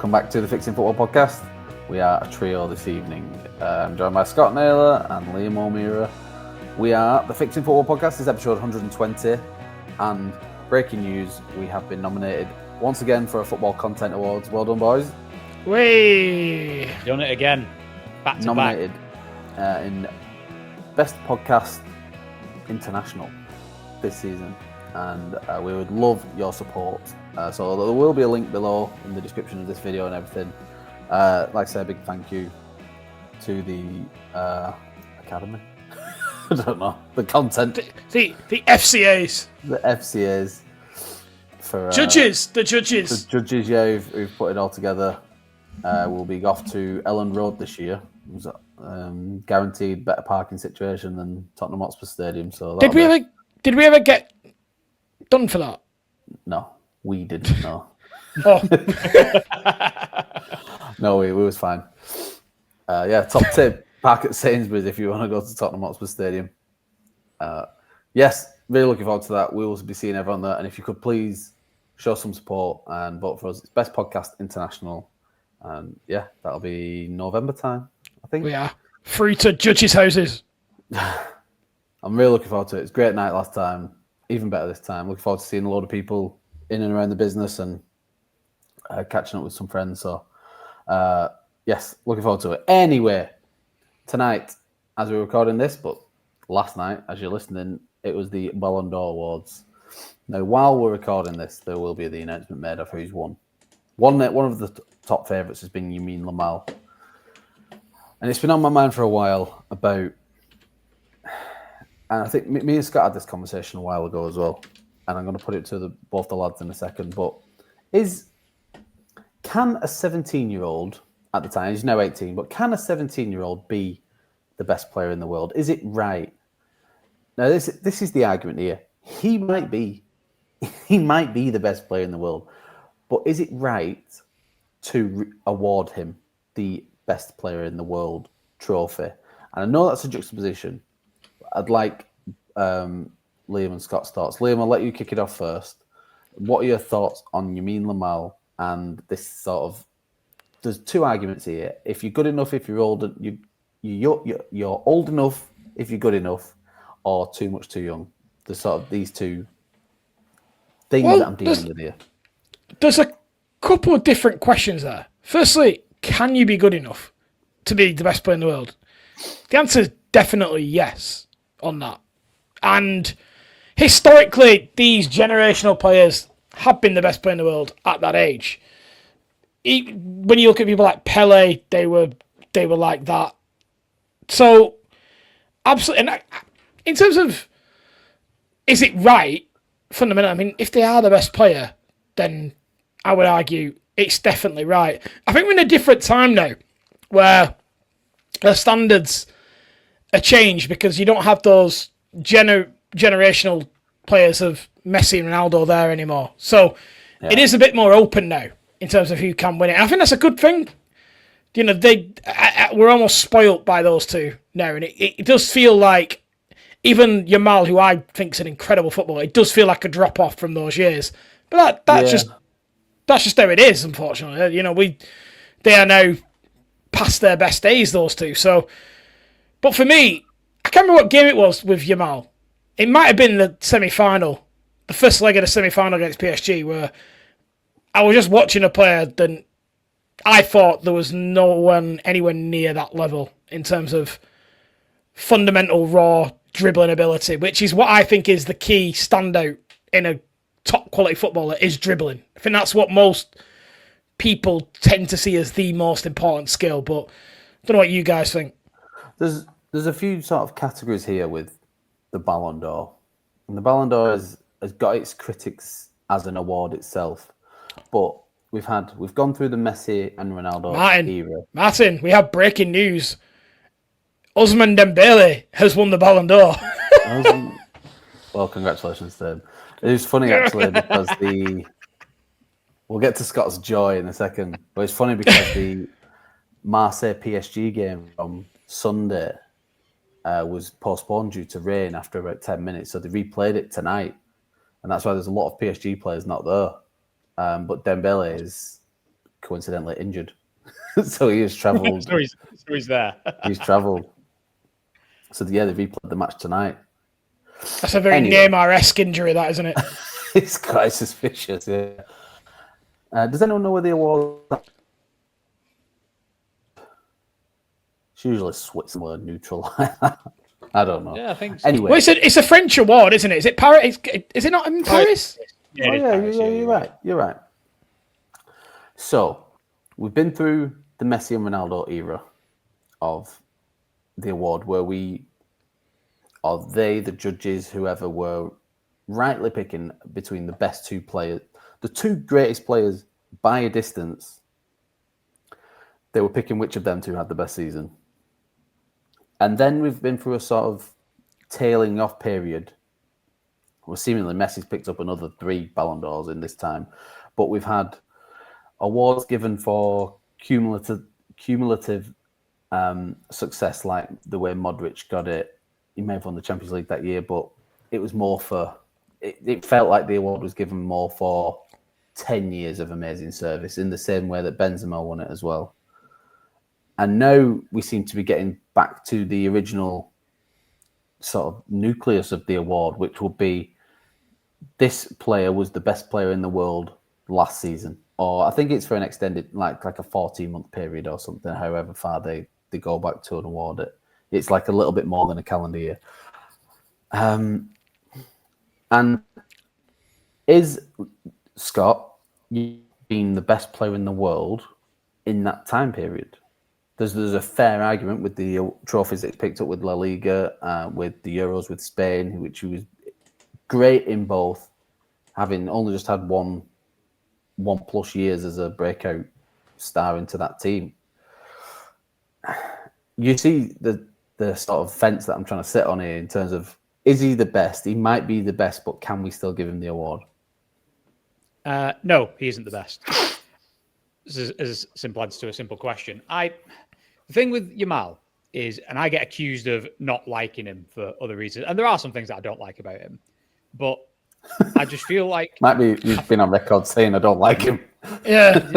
welcome back to the Fixing Football podcast. We are a trio this evening. I'm joined by Scott Naylor and Liam O'Meara. We are the Fixing Football podcast. This is episode 120, and breaking news: we have been nominated once again for a Football Content Awards. Well done, boys! We done it again. Back to nominated in Best Podcast International this season, and we would love your support. So there will be a link below in the description of this video and everything. Like I said, a big thank you to the Academy. I don't know, the content. The FCAs. The FCAs. For the judges. The judges, yeah, who've put it all together. We'll be off to Ellen Road this year. It was guaranteed better parking situation than Tottenham Hotspur Stadium. So did we ever get done for that? No, we didn't. No. Oh. No, we was fine. Top tip: park at Sainsbury's if you want to go to Tottenham Hotspur Stadium. Yes, really looking forward to that. We will be seeing everyone there, and if you could please show some support and vote for us. It's Best Podcast International, and that'll be November time, I think. We are through to judges' houses. I'm really looking forward to it. It's a great night last time, even better this time. Looking forward to seeing a lot of people in and around the business and catching up with some friends. So, yes, looking forward to it. Anyway, tonight, as we're recording this, but last night, as you're listening, it was the Balon d'Or Awards. Now, while we're recording this, there will be the announcement made of who's won. One of the top favourites has been Yamine Lamal. And it's been on my mind for a while about... And I think me and Scott had this conversation a while ago as well. And I'm going to put it to both the lads in a second. But can a 17-year-old, at the time, he's now 18, but can a 17-year-old be the best player in the world? Is it right? Now, this is the argument here. He might be the best player in the world. But is it right to award him the best player in the world trophy? And I know that's a juxtaposition. I'd like Liam and Scott's thoughts. Liam, I'll let you kick it off first. What are your thoughts on Yamine Lamal and this sort of... There's two arguments here. If you're good enough, if you're old, you're old enough if you're good enough, or too much too young. There's sort of these two things that I'm dealing with here. There's a couple of different questions there. Firstly, can you be good enough to be the best player in the world? The answer is definitely yes on that. And historically, these generational players have been the best player in the world at that age. When you look at people like Pele, they were like that. So, absolutely. And in terms of, is it right? Fundamentally, I mean, if they are the best player, then I would argue it's definitely right. I think we're in a different time now, where the standards are changed because you don't have those generational players of Messi and Ronaldo there anymore. So It is a bit more open now in terms of who can win it. I think that's a good thing. You know, we're almost spoilt by those two now, and it does feel like even Yamal, who I think is an incredible footballer, it does feel like a drop off from those years. But that's just how it is, unfortunately. You know, they are now past their best days, those two. So, but for me, I can't remember what game it was with Yamal. It might have been the semi-final, the first leg of the semi-final against PSG, where I was just watching a player that I thought there was no one anywhere near that level in terms of fundamental raw dribbling ability, which is what I think is the key standout in a top quality footballer, is dribbling. I think that's what most people tend to see as the most important skill, but I don't know what you guys think. There's a few sort of categories here with the Balon d'Or. And the Balon d'Or has got its critics as an award itself. But we've gone through the Messi and Ronaldo era. Martin, we have breaking news. Ousmane Dembele has won the Balon d'Or. Well, congratulations to him. It was funny, actually, because we'll get to Scott's joy in a second. But it's funny because the Marseille PSG game from Sunday was postponed due to rain after about 10 minutes. So they replayed it tonight. And that's why there's a lot of PSG players not there. But Dembele is coincidentally injured. So he has travelled. so he's there. He's travelled. So yeah, they replayed the match tonight. That's a very Neymar-esque injury, that, isn't it? It's quite suspicious, yeah. Does anyone know where the award is? It's usually Switzerland neutral. I don't know. Yeah, I think so. Anyway. Well, it's a French award, isn't it? Is it Paris? Is it not in Paris? Yeah, you're right. You're right. So, we've been through the Messi and Ronaldo era of the award where the judges, whoever, were rightly picking between the best two players, the two greatest players by a distance. They were picking which of them two had the best season. And then we've been through a sort of tailing off period where seemingly Messi's picked up another 3 Balon d'Ors in this time. But we've had awards given for cumulative success, like the way Modric got it. He may have won the Champions League that year, but it was more for... It felt like the award was given more for 10 years of amazing service, in the same way that Benzema won it as well. And now we seem to be getting back to the original sort of nucleus of the award, which would be this player was the best player in the world last season. Or I think it's for an extended, like a 14-month period or something, however far they go back to and award it. It's like a little bit more than a calendar year. And is Scott being the best player in the world in that time period? There's a fair argument with the trophies that he picked up with La Liga, with the Euros with Spain, which he was great in both, having only just had one plus years as a breakout star into that team. You see the sort of fence that I'm trying to sit on here in terms of, is he the best? He might be the best, but can we still give him the award? No, he isn't the best. This is as simple answer to a simple question. The thing with Yamal is, and I get accused of not liking him for other reasons, and there are some things that I don't like about him, but I just feel like... Might be you've been on record saying I don't like him. Yeah.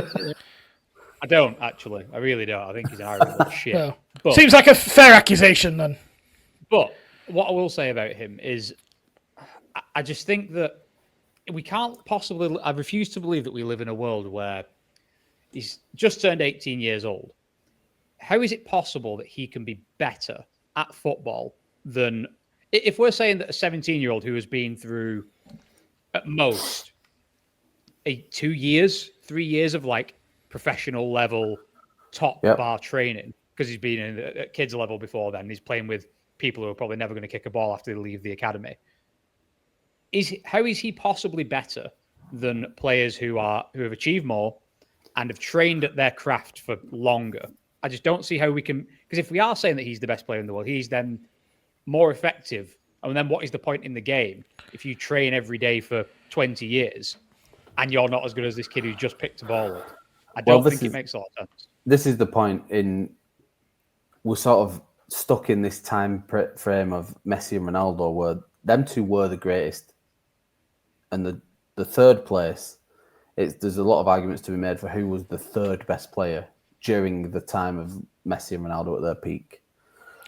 I don't, actually. I really don't. I think he's an horrible shit. Well, but, seems like a fair accusation, then. But what I will say about him is I just think that we can't possibly... I refuse to believe that we live in a world where he's just turned 18 years old. How is it possible that he can be better at football than... If we're saying that a 17-year-old who has been through, at most, 3 years of like professional level, top bar training, because he's been at kids level before then, he's playing with people who are probably never going to kick a ball after they leave the academy. How is he possibly better than players who have achieved more and have trained at their craft for longer? I just don't see how we can... Because if we are saying that he's the best player in the world, he's then more effective. And then what is the point in the game if you train every day for 20 years and you're not as good as this kid who just picked a ball up? I don't think it makes a lot of sense. This is the point we're sort of stuck in this time frame of Messi and Ronaldo where them two were the greatest. And the third place, there's a lot of arguments to be made for who was the third best player during the time of Messi and Ronaldo at their peak.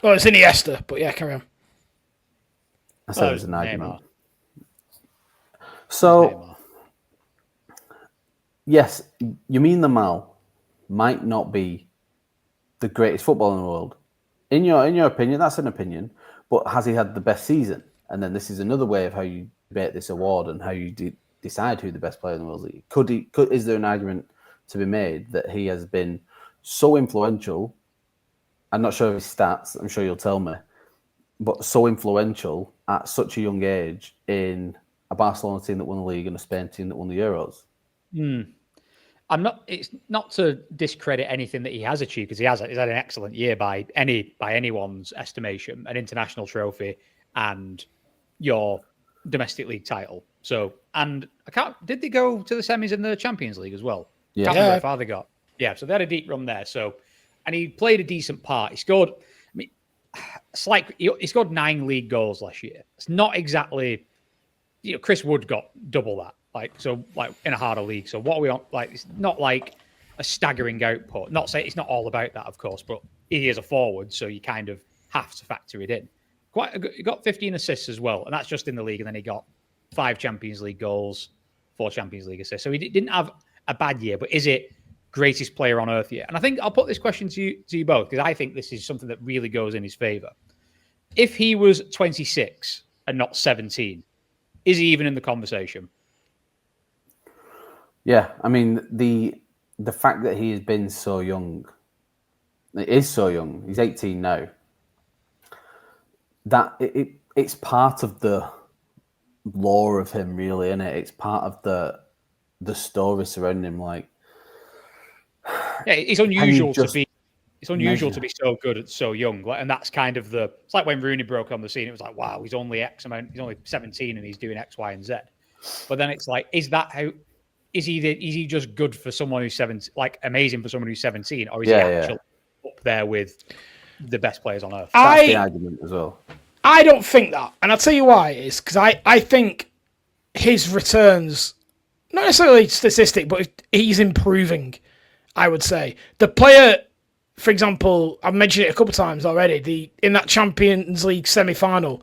Well, it's Iniesta, but yeah, carry on. I said there's an argument. Neymar. So, yes, Yamine Lamal might not be the greatest footballer in the world. In your opinion, that's an opinion, but has he had the best season? And then this is another way of how you debate this award and how you decide who the best player in the world is. Is there an argument to be made that he has been so influential? I'm not sure of his stats, I'm sure you'll tell me, but so influential at such a young age in a Barcelona team that won the league and a Spain team that won the Euros. It's not to discredit anything that he has achieved, because he's had an excellent year by anyone's estimation, an international trophy and your domestic league title. So, and did they go to the semis in the Champions League as well? Yeah. Can't remember how far they got. Yeah, so they had a deep run there. So, and he played a decent part. He scored. He scored 9 league goals last year. It's not exactly. Chris Wood got double that. Like in a harder league. So what are we on? Like, it's not like a staggering output. Not say it's not all about that, of course, but he is a forward, so you kind of have to factor it in. He got 15 assists as well, and that's just in the league. And then he got 5 Champions League goals, 4 Champions League assists. So he didn't have a bad year, but is it greatest player on earth yet? And I think I'll put this question to you both, because I think this is something that really goes in his favour. If he was 26 and not 17, is he even in the conversation? Yeah, I mean, the fact that he has been so young, it is so young, he's 18 now, that it's part of the lore of him, really, isn't it? It's part of the story surrounding him. Like, yeah, it's unusual to be. It's unusual to be so good at so young, and that's kind of the. It's like when Rooney broke on the scene. It was like, wow, he's only X amount. He's only 17, and he's doing X, Y, and Z. But then it's like, is that how? Is he just good for someone who's 17? Like amazing for someone who's 17, or is he actually up there with the best players on earth? That's the argument as well. I don't think that, and I'll tell you why it is, because I think his returns, not necessarily statistic, but he's improving. I would say the player, for example, I've mentioned it a couple of times already. In that Champions League semi-final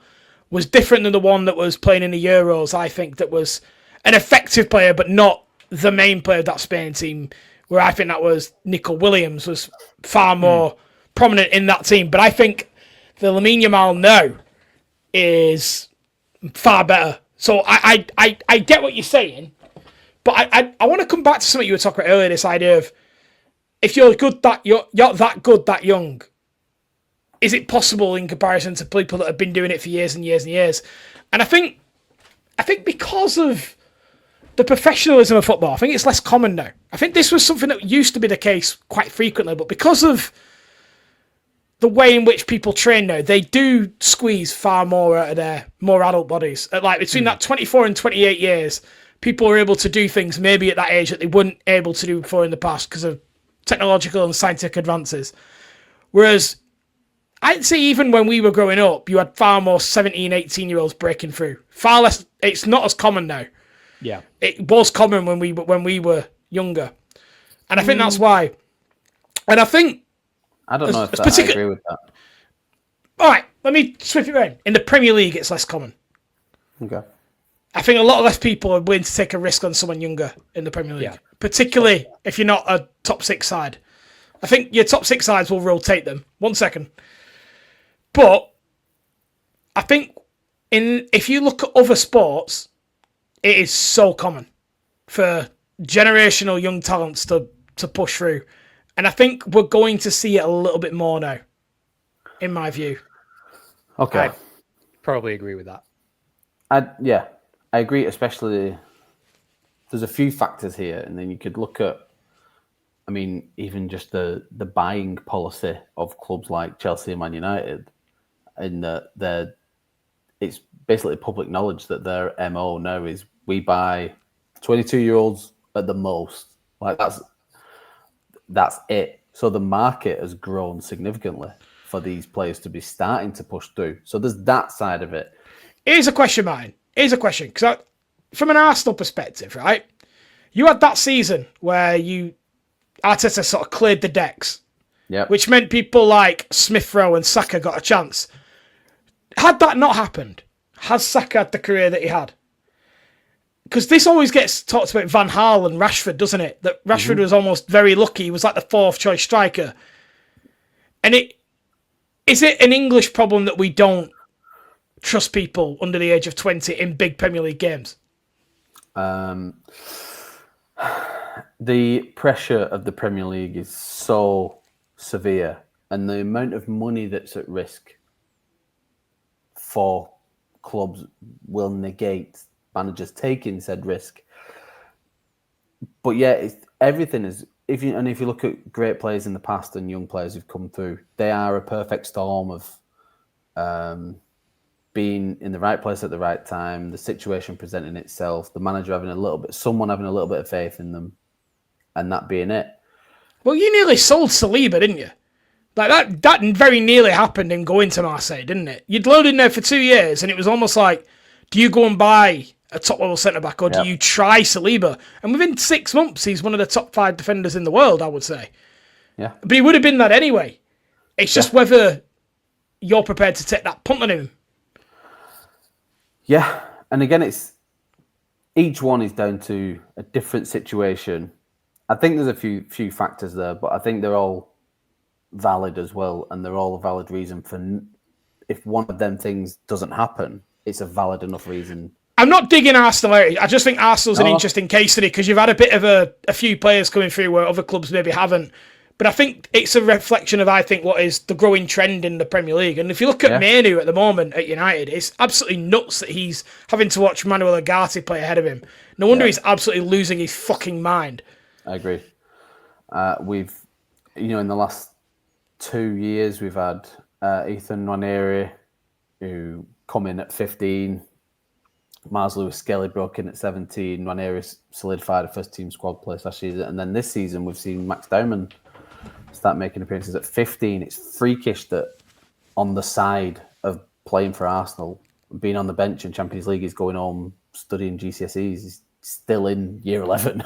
was different than the one that was playing in the Euros. I think that was an effective player, but not the main player of that Spain team. Where I think that was Nico Williams was far more prominent in that team. But I think the Lamine Yamal now is far better. So I get what you're saying, but I want to come back to something you were talking about earlier. This idea of if you're good that you're that good that young, is it possible in comparison to people that have been doing it for years and years and years? And I think because of the professionalism of football, I think it's less common now. I think this was something that used to be the case quite frequently, but because of the way in which people train now, they do squeeze far more out of their more adult bodies. Like between that 24 and 28 years, people are able to do things maybe at that age that they weren't able to do before in the past because of technological and scientific advances. Whereas I'd say even when we were growing up, you had far more 17, 18-year-olds breaking through. Far less. It's not as common now. Yeah, it was common when we were younger, and I think that's why. And I think I don't know if I agree with that. All right, let me switch it around. In the Premier League, it's less common. Okay. I think a lot less people are willing to take a risk on someone younger in the Premier League, particularly if you're not a top 6 side. I think your top 6 sides will rotate them. 1 second. But I think if you look at other sports, it is so common for generational young talents to push through. And I think we're going to see it a little bit more now, in my view. Okay. I probably agree with that. I agree, especially there's a few factors here, and then you could look at, I mean, even just the buying policy of clubs like Chelsea and Man United, and it's basically public knowledge that their MO now is we buy 22-year-olds at the most. Like that's it. So the market has grown significantly for these players to be starting to push through. So there's that side of it. Here's a question, mine. Here's a question. Because from an Arsenal perspective, right? You had that season where Arteta sort of cleared the decks. Yeah. Which meant people like Smith Rowe and Saka got a chance. Had that not happened, has Saka had the career that he had? Because this always gets talked about Van Gaal and Rashford, doesn't it? That Rashford was almost very lucky. He was like the 4th choice striker. And is it an English problem that we don't trust people under the age of 20 in big Premier League games? The pressure of the Premier League is so severe, and the amount of money that's at risk for clubs will negate managers taking said risk. But yeah, everything is. If you look at great players in the past and young players who've come through, they are a perfect storm of being in the right place at the right time, the situation presenting itself, the manager someone having a little bit of faith in them, and that being it. Well, you nearly sold Saliba, didn't you? Like that very nearly happened in going to Marseille, didn't it? You'd load in there for 2 years, and it was almost like, do you go and buy a top-level centre-back, or do you try Saliba? And within 6 months, he's one of the top 5 defenders in the world, I would say. Yeah. But he would have been that anyway. It's just whether you're prepared to take that punt on him. Yeah. And again, each one is down to a different situation. I think there's a few factors there, but I think they're all valid as well. And they're all a valid reason for if one of them things doesn't happen, it's a valid enough reason. I'm not digging Arsenal out. I just think Arsenal's an interesting case study because you've had a bit of a few players coming through where other clubs maybe haven't. But I think it's a reflection of, I think, what is the growing trend in the Premier League. And if you look at Manu at the moment at United, it's absolutely nuts that he's having to watch Manuel Ugarte play ahead of him. No wonder he's absolutely losing his fucking mind. I agree. We've, in the last 2 years, we've had Ethan Nwaneri, who come in at 15. Mars Lewis-Skelly broke in at 17. Nwaneri solidified a first-team squad place last season. And then this season, we've seen Max Dowman start making appearances at 15. It's freakish that on the side of playing for Arsenal, being on the bench in Champions League, he's going home studying GCSEs. He's still in year 11.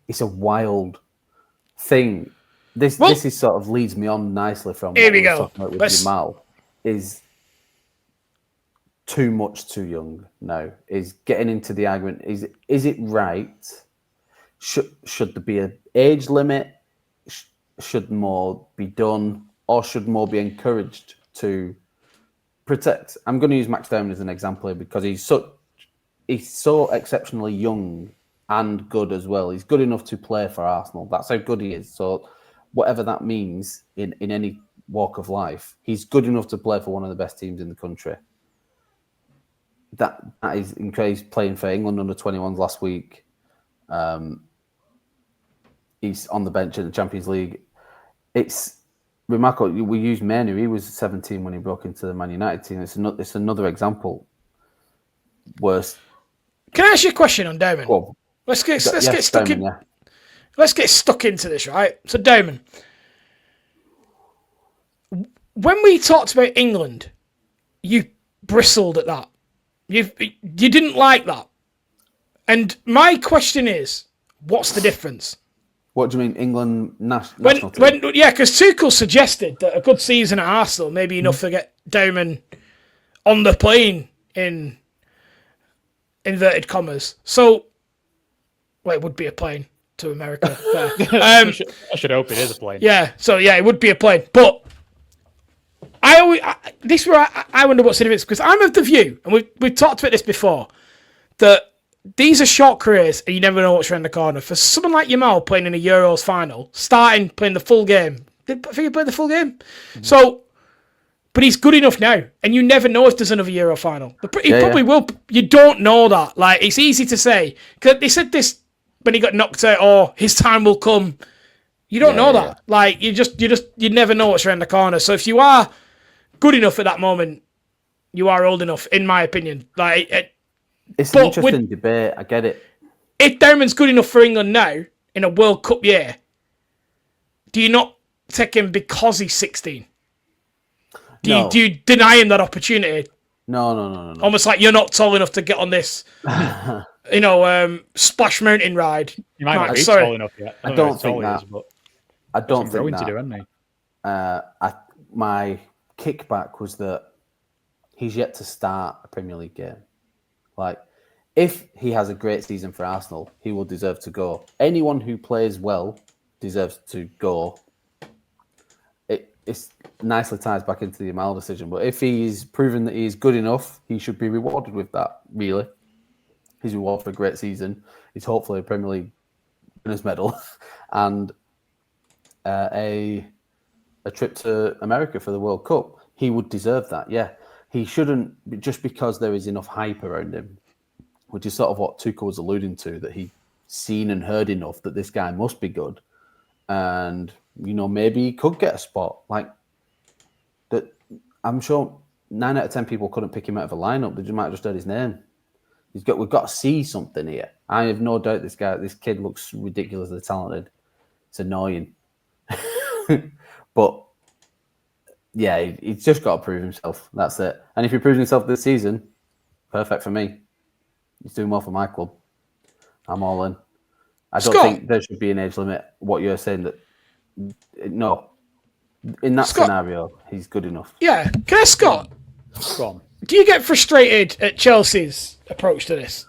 It's a wild thing. This is sort of leads me on nicely from what we were talking about with Jamal. Is too much too young now. Is getting into the argument. Is it right? Should there be an age limit? Should more be done, or should more be encouraged to protect? I'm going to use Max Dowman as an example here because he's so exceptionally young and good as well. He's good enough to play for Arsenal. That's how good he is. So whatever that means in any walk of life, he's good enough to play for one of the best teams in the country. That is incredible. He's playing for England under 21s last week. He's on the bench in the Champions League. It's remarkable. We use Manu. He was 17 when he broke into the Man United team. It's another example. Worse. Can I ask you a question on Dowman? Well, Let's get stuck into this, right? So Dowman, when we talked about England, you bristled at that. You didn't like that. And my question is, what's the difference? What do you mean, England national team? Because Tuchel suggested that a good season at Arsenal may be enough to get Dowman on the plane in inverted commas. So, it would be a plane to America. I should hope it is a plane. Yeah, so it would be a plane. But this is where I wonder what's the difference, because I'm of the view, and we've talked about this before, that these are short careers and you never know what's around the corner. For someone like Yamal playing in a Euros final, playing the full game. I think he played the full game. Mm-hmm. So, but he's good enough now. And you never know if there's another Euro final. He probably will. You don't know that. Like, it's easy to say. Because they said this when he got knocked out, or his time will come. You don't know that. Like, you never know what's around the corner. So if you are good enough at that moment, you are old enough, in my opinion. Like, it's an interesting debate. I get it. If Dowman's good enough for England now in a World Cup year, do you not take him because he's 16? Do you deny him that opportunity? No. Almost like you're not tall enough to get on this, Splash Mountain ride. You might not be tall enough yet. I don't think that. I don't think that. To do, hasn't he? My kickback was that he's yet to start a Premier League game. Like, if he has a great season for Arsenal, he will deserve to go. Anyone who plays well deserves to go. It's nicely ties back into the Yamal decision. But if he's proven that he's good enough, he should be rewarded with that, really. His reward for a great season is hopefully a Premier League winners' medal and a trip to America for the World Cup. He would deserve that, yeah. He shouldn't, just because there is enough hype around him, which is sort of what Tuchel was alluding to, that he's seen and heard enough that this guy must be good. And, maybe he could get a spot. Like, that. I'm sure 9 out of 10 people couldn't pick him out of a lineup. They might have just heard his name. We've got to see something here. I have no doubt this kid looks ridiculously talented. It's annoying. But, yeah, he's just got to prove himself. That's it. And if he proves himself this season, perfect for me. He's doing well for my club. I'm all in. I don't Scott. think there should be an age limit. What you're saying that no, in that Scott. scenario, he's good enough. Yeah. Can I, Scott? Go on. Do you get frustrated at Chelsea's approach to this?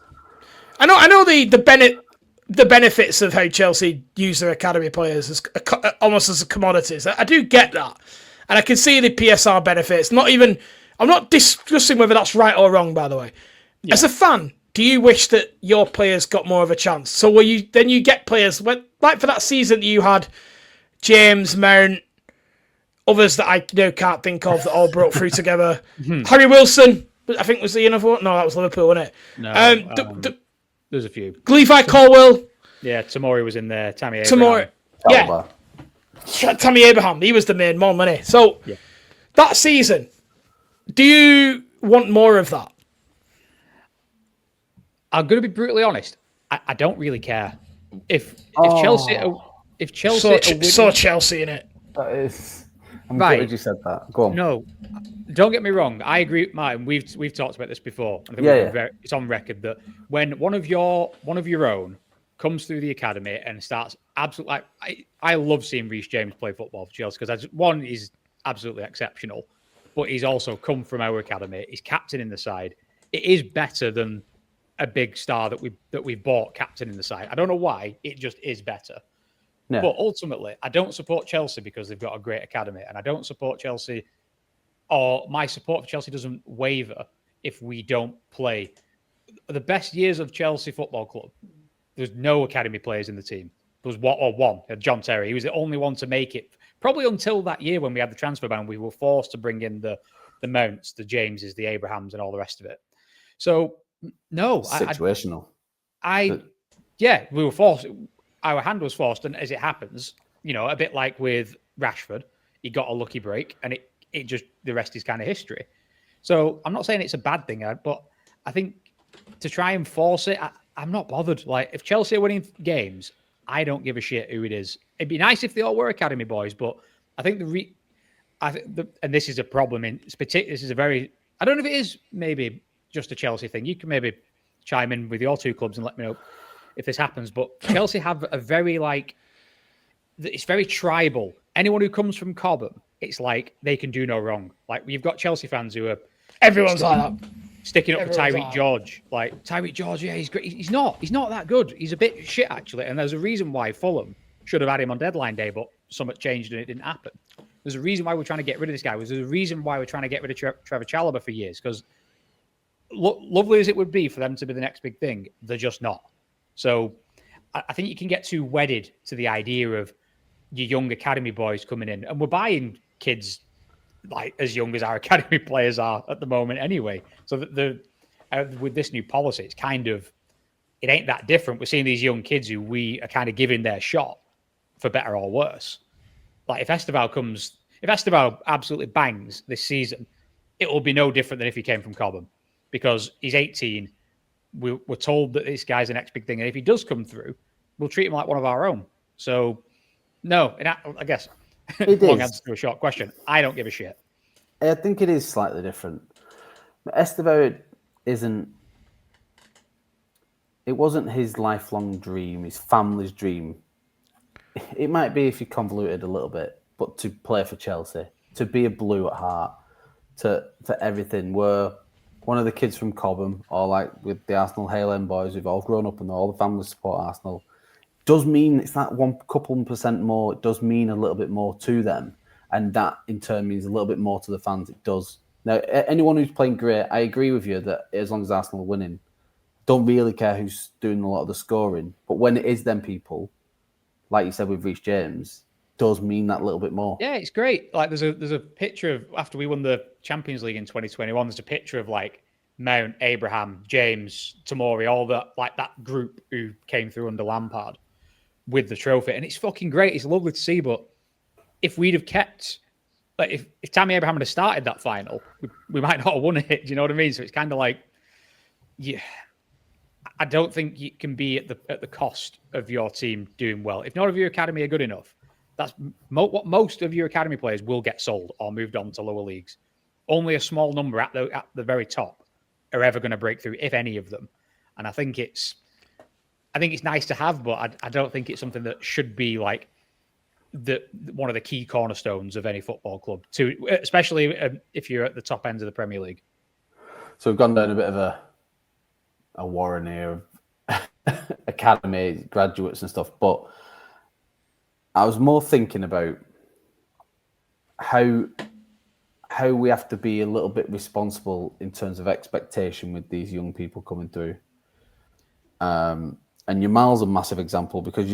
I know the benefits of how Chelsea use their academy players as almost as commodities. I do get that, and I can see the PSR benefits. I'm not discussing whether that's right or wrong. By the way, as a fan, do you wish that your players got more of a chance? So you get players like for that season that you had James, Mount, others that I can't think of that all broke through together. Harry Wilson, I think was the another one. No, that was Liverpool, wasn't it? No, there's a few. Levi Colwill. Yeah, Tamori was in there. Tammy Abraham. Tamori. Yeah. Tammy Abraham. He was the main one, wasn't he? So that season, do you want more of that? I'm going to be brutally honest. I don't really care if Chelsea so Chelsea in it. That is. I'm Right. glad you said that. Go on. No, don't get me wrong. I agree with Martin. We've talked about this before. I think it's on record that when one of your own comes through the academy and starts absolutely, I love seeing Reece James play football for Chelsea because one is absolutely exceptional, but he's also come from our academy. He's captain in the side. It is better than a big star that we've bought captain in the side. I don't know why. It just is better. No. But ultimately, I don't support Chelsea because they've got a great academy, and I don't support Chelsea, or my support for Chelsea doesn't waver if we don't play. The best years of Chelsea Football Club, there's no academy players in the team. There was one, John Terry. He was the only one to make it, probably until that year when we had the transfer ban. We were forced to bring in the Mounts, the Jameses, the Abrahams, and all the rest of it. So, no. Situational. We were forced. Our hand was forced, and as it happens, a bit like with Rashford, he got a lucky break, and it just, the rest is kind of history. So I'm not saying it's a bad thing, but I think to try and force it, I'm not bothered. Like, if Chelsea are winning games, I don't give a shit who it is. It'd be nice if they all were academy boys, but I think and this is a problem this is a very, I don't know if it is maybe just a Chelsea thing. You can maybe chime in with your two clubs and let me know if this happens, but Chelsea have a very it's very tribal. Anyone who comes from Cobham, it's like they can do no wrong. Like, you've got Chelsea fans who are everyone's like that, sticking up for Tyreek George. Like, Tyreek George, yeah, he's great. He's not that good. He's a bit shit actually, and there's a reason why Fulham should have had him on deadline day, but something changed and it didn't happen. There's a reason why we're trying to get rid of this guy. There's a reason why we're trying to get rid of Trevor Chalobah for years, because lovely as it would be for them to be the next big thing, they're just not. So I think you can get too wedded to the idea of your young academy boys coming in. And we're buying kids like as young as our academy players are at the moment anyway. So with this new policy, it's it ain't that different. We're seeing these young kids who we are kind of giving their shot for better or worse. Like, if Esteval absolutely bangs this season, it will be no different than if he came from Cobham, because he's 18. We're told that this guy's the next big thing. And if he does come through, we'll treat him like one of our own. So, no, I guess, long answer to a short question, I don't give a shit. I think it is slightly different. Estevao it wasn't his lifelong dream, his family's dream. It might be if you convoluted a little bit, but to play for Chelsea, to be a blue at heart, for everything, where one of the kids from Cobham, or like with the Arsenal Hale End boys who've all grown up and all the families support Arsenal, does mean it's that one couple % more. It does mean a little bit more to them, and that in turn means a little bit more to the fans. It does. Now, anyone who's playing great, I agree with you that as long as Arsenal are winning, don't really care who's doing a lot of the scoring. But when it is them people, like you said with Reece James, does mean that little bit more. Yeah, it's great. Like, there's a picture of, after we won the Champions League in 2021, there's a picture of like Mount, Abraham, James, Tamori, all that group who came through under Lampard with the trophy. And it's fucking great. It's lovely to see. But if we'd have kept, like, if Tammy Abraham had started that final, we might not have won it. Do you know what I mean? So it's kind of like, yeah, I don't think you can be at the cost of your team doing well. If none of your academy are good enough, that's what most of your academy players will get sold or moved on to lower leagues. Only a small number at the very top are ever going to break through, if any of them. And I think it's nice to have, but I don't think it's something that should be like one of the key cornerstones of any football club, especially if you're at the top end of the Premier League. So we've gone down a bit of a warren here of academy graduates and stuff, but I was more thinking about how we have to be a little bit responsible in terms of expectation with these young people coming through. And Yamal's a massive example because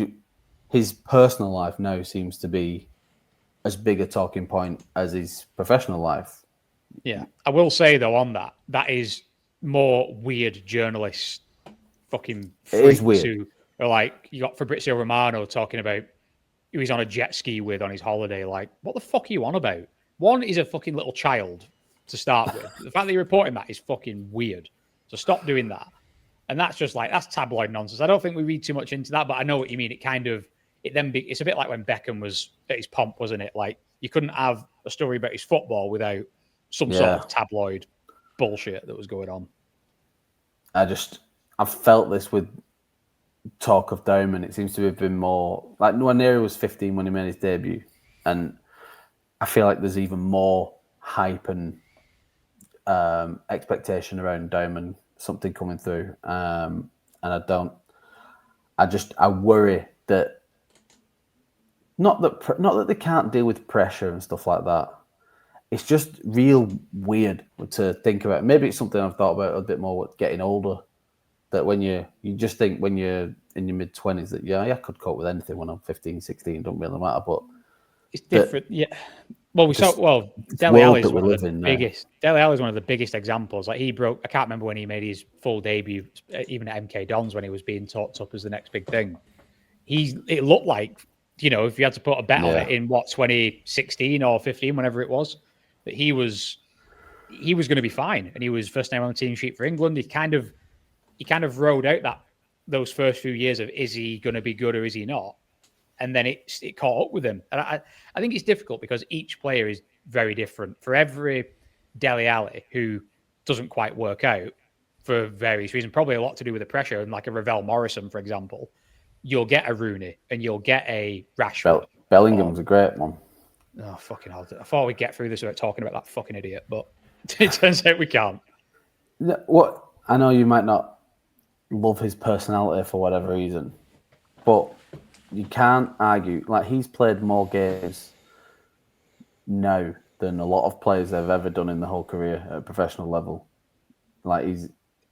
his personal life now seems to be as big a talking point as his professional life. Yeah. I will say, though, on that is more weird journalists fucking freaks who are like, you got Fabrizio Romano talking about who he's on a jet ski with on his holiday. Like, what the fuck are you on about? One is a fucking little child to start with. The fact that you're reporting that is fucking weird. So stop doing that. And that's just like, that's tabloid nonsense. I don't think we read too much into that, but I know what you mean. It's a bit like when Beckham was at his pomp, wasn't it? Like, you couldn't have a story about his football without some sort of tabloid bullshit that was going on. I've felt this with talk of Dowman. It seems to have been more like Nwaneri was 15 when he made his debut, and I feel like there's even more hype and expectation around Dowman, something coming through, and I worry that not that they can't deal with pressure and stuff like that. It's just real weird to think about. Maybe it's something I've thought about a bit more with getting older. That when you just think when you're in your mid-20s that, I could cope with anything when I'm 15, 16, don't really matter. But it's different, Dele Alli is one of the biggest. Dele Alli is one of the biggest examples. Like, I can't remember when he made his full debut, even at MK Dons, when he was being talked up as the next big thing. It looked like, if you had to put a bet on it in 2016 or 15, whenever it was, that he was going to be fine, and he was first name on the team sheet for England. He kind of rode out those first few years of, is he going to be good or is he not? And then it caught up with him. And I think it's difficult because each player is very different. For every Dele Alli who doesn't quite work out for various reasons, probably a lot to do with the pressure, and like a Ravel Morrison, for example, you'll get a Rooney and you'll get a Rashford. Bellingham's a great one. Oh, fucking hell. I thought we'd get through this without talking about that fucking idiot, but it turns out we can't. What I know you might not love his personality for whatever reason, but you can't argue. Like, he's played more games now than a lot of players have ever done in the whole career at a professional level. Like, he's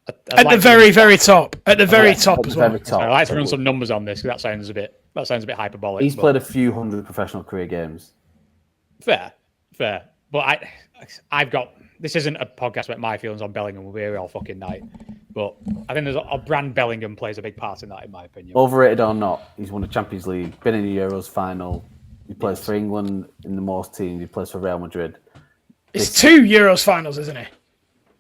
at the very, very top. At the very top as well. I'd like to run some numbers on this because that sounds a bit hyperbolic. He's played a few hundred professional career games. Fair. But I've got. This isn't a podcast about my feelings on Bellingham. We'll be here all fucking night. But I think there's a brand Bellingham plays a big part in that, in my opinion. Overrated or not, he's won a Champions League, been in the Euros final. He plays for England in the most teams. He plays for Real Madrid. It's 2 Euros finals, isn't he?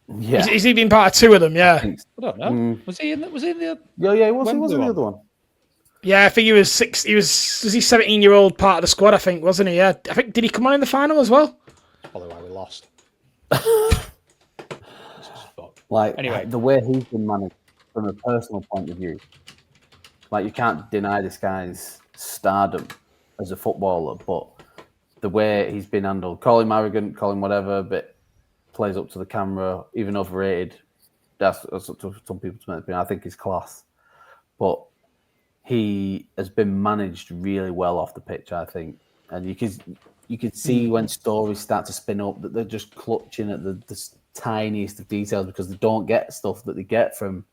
Yeah. Is he been part of 2 of them? Yeah. I don't know. Was he in the? Yeah, he was in the other one. Yeah, I think he was 6. Was he 17-year-old part of the squad? I think, wasn't he? Yeah. I think, did he come on in the final as well? That's probably why we lost. Like, anyway, the way he's been managed from a personal point of view, like, you can't deny this guy's stardom as a footballer, but the way he's been handled, call him arrogant, call him whatever, but plays up to the camera, even overrated. That's up to some people's opinion. I think he's class, but he has been managed really well off the pitch, I think, and you could see when stories start to spin up that they're just clutching at the tiniest of details because they don't get stuff that they get from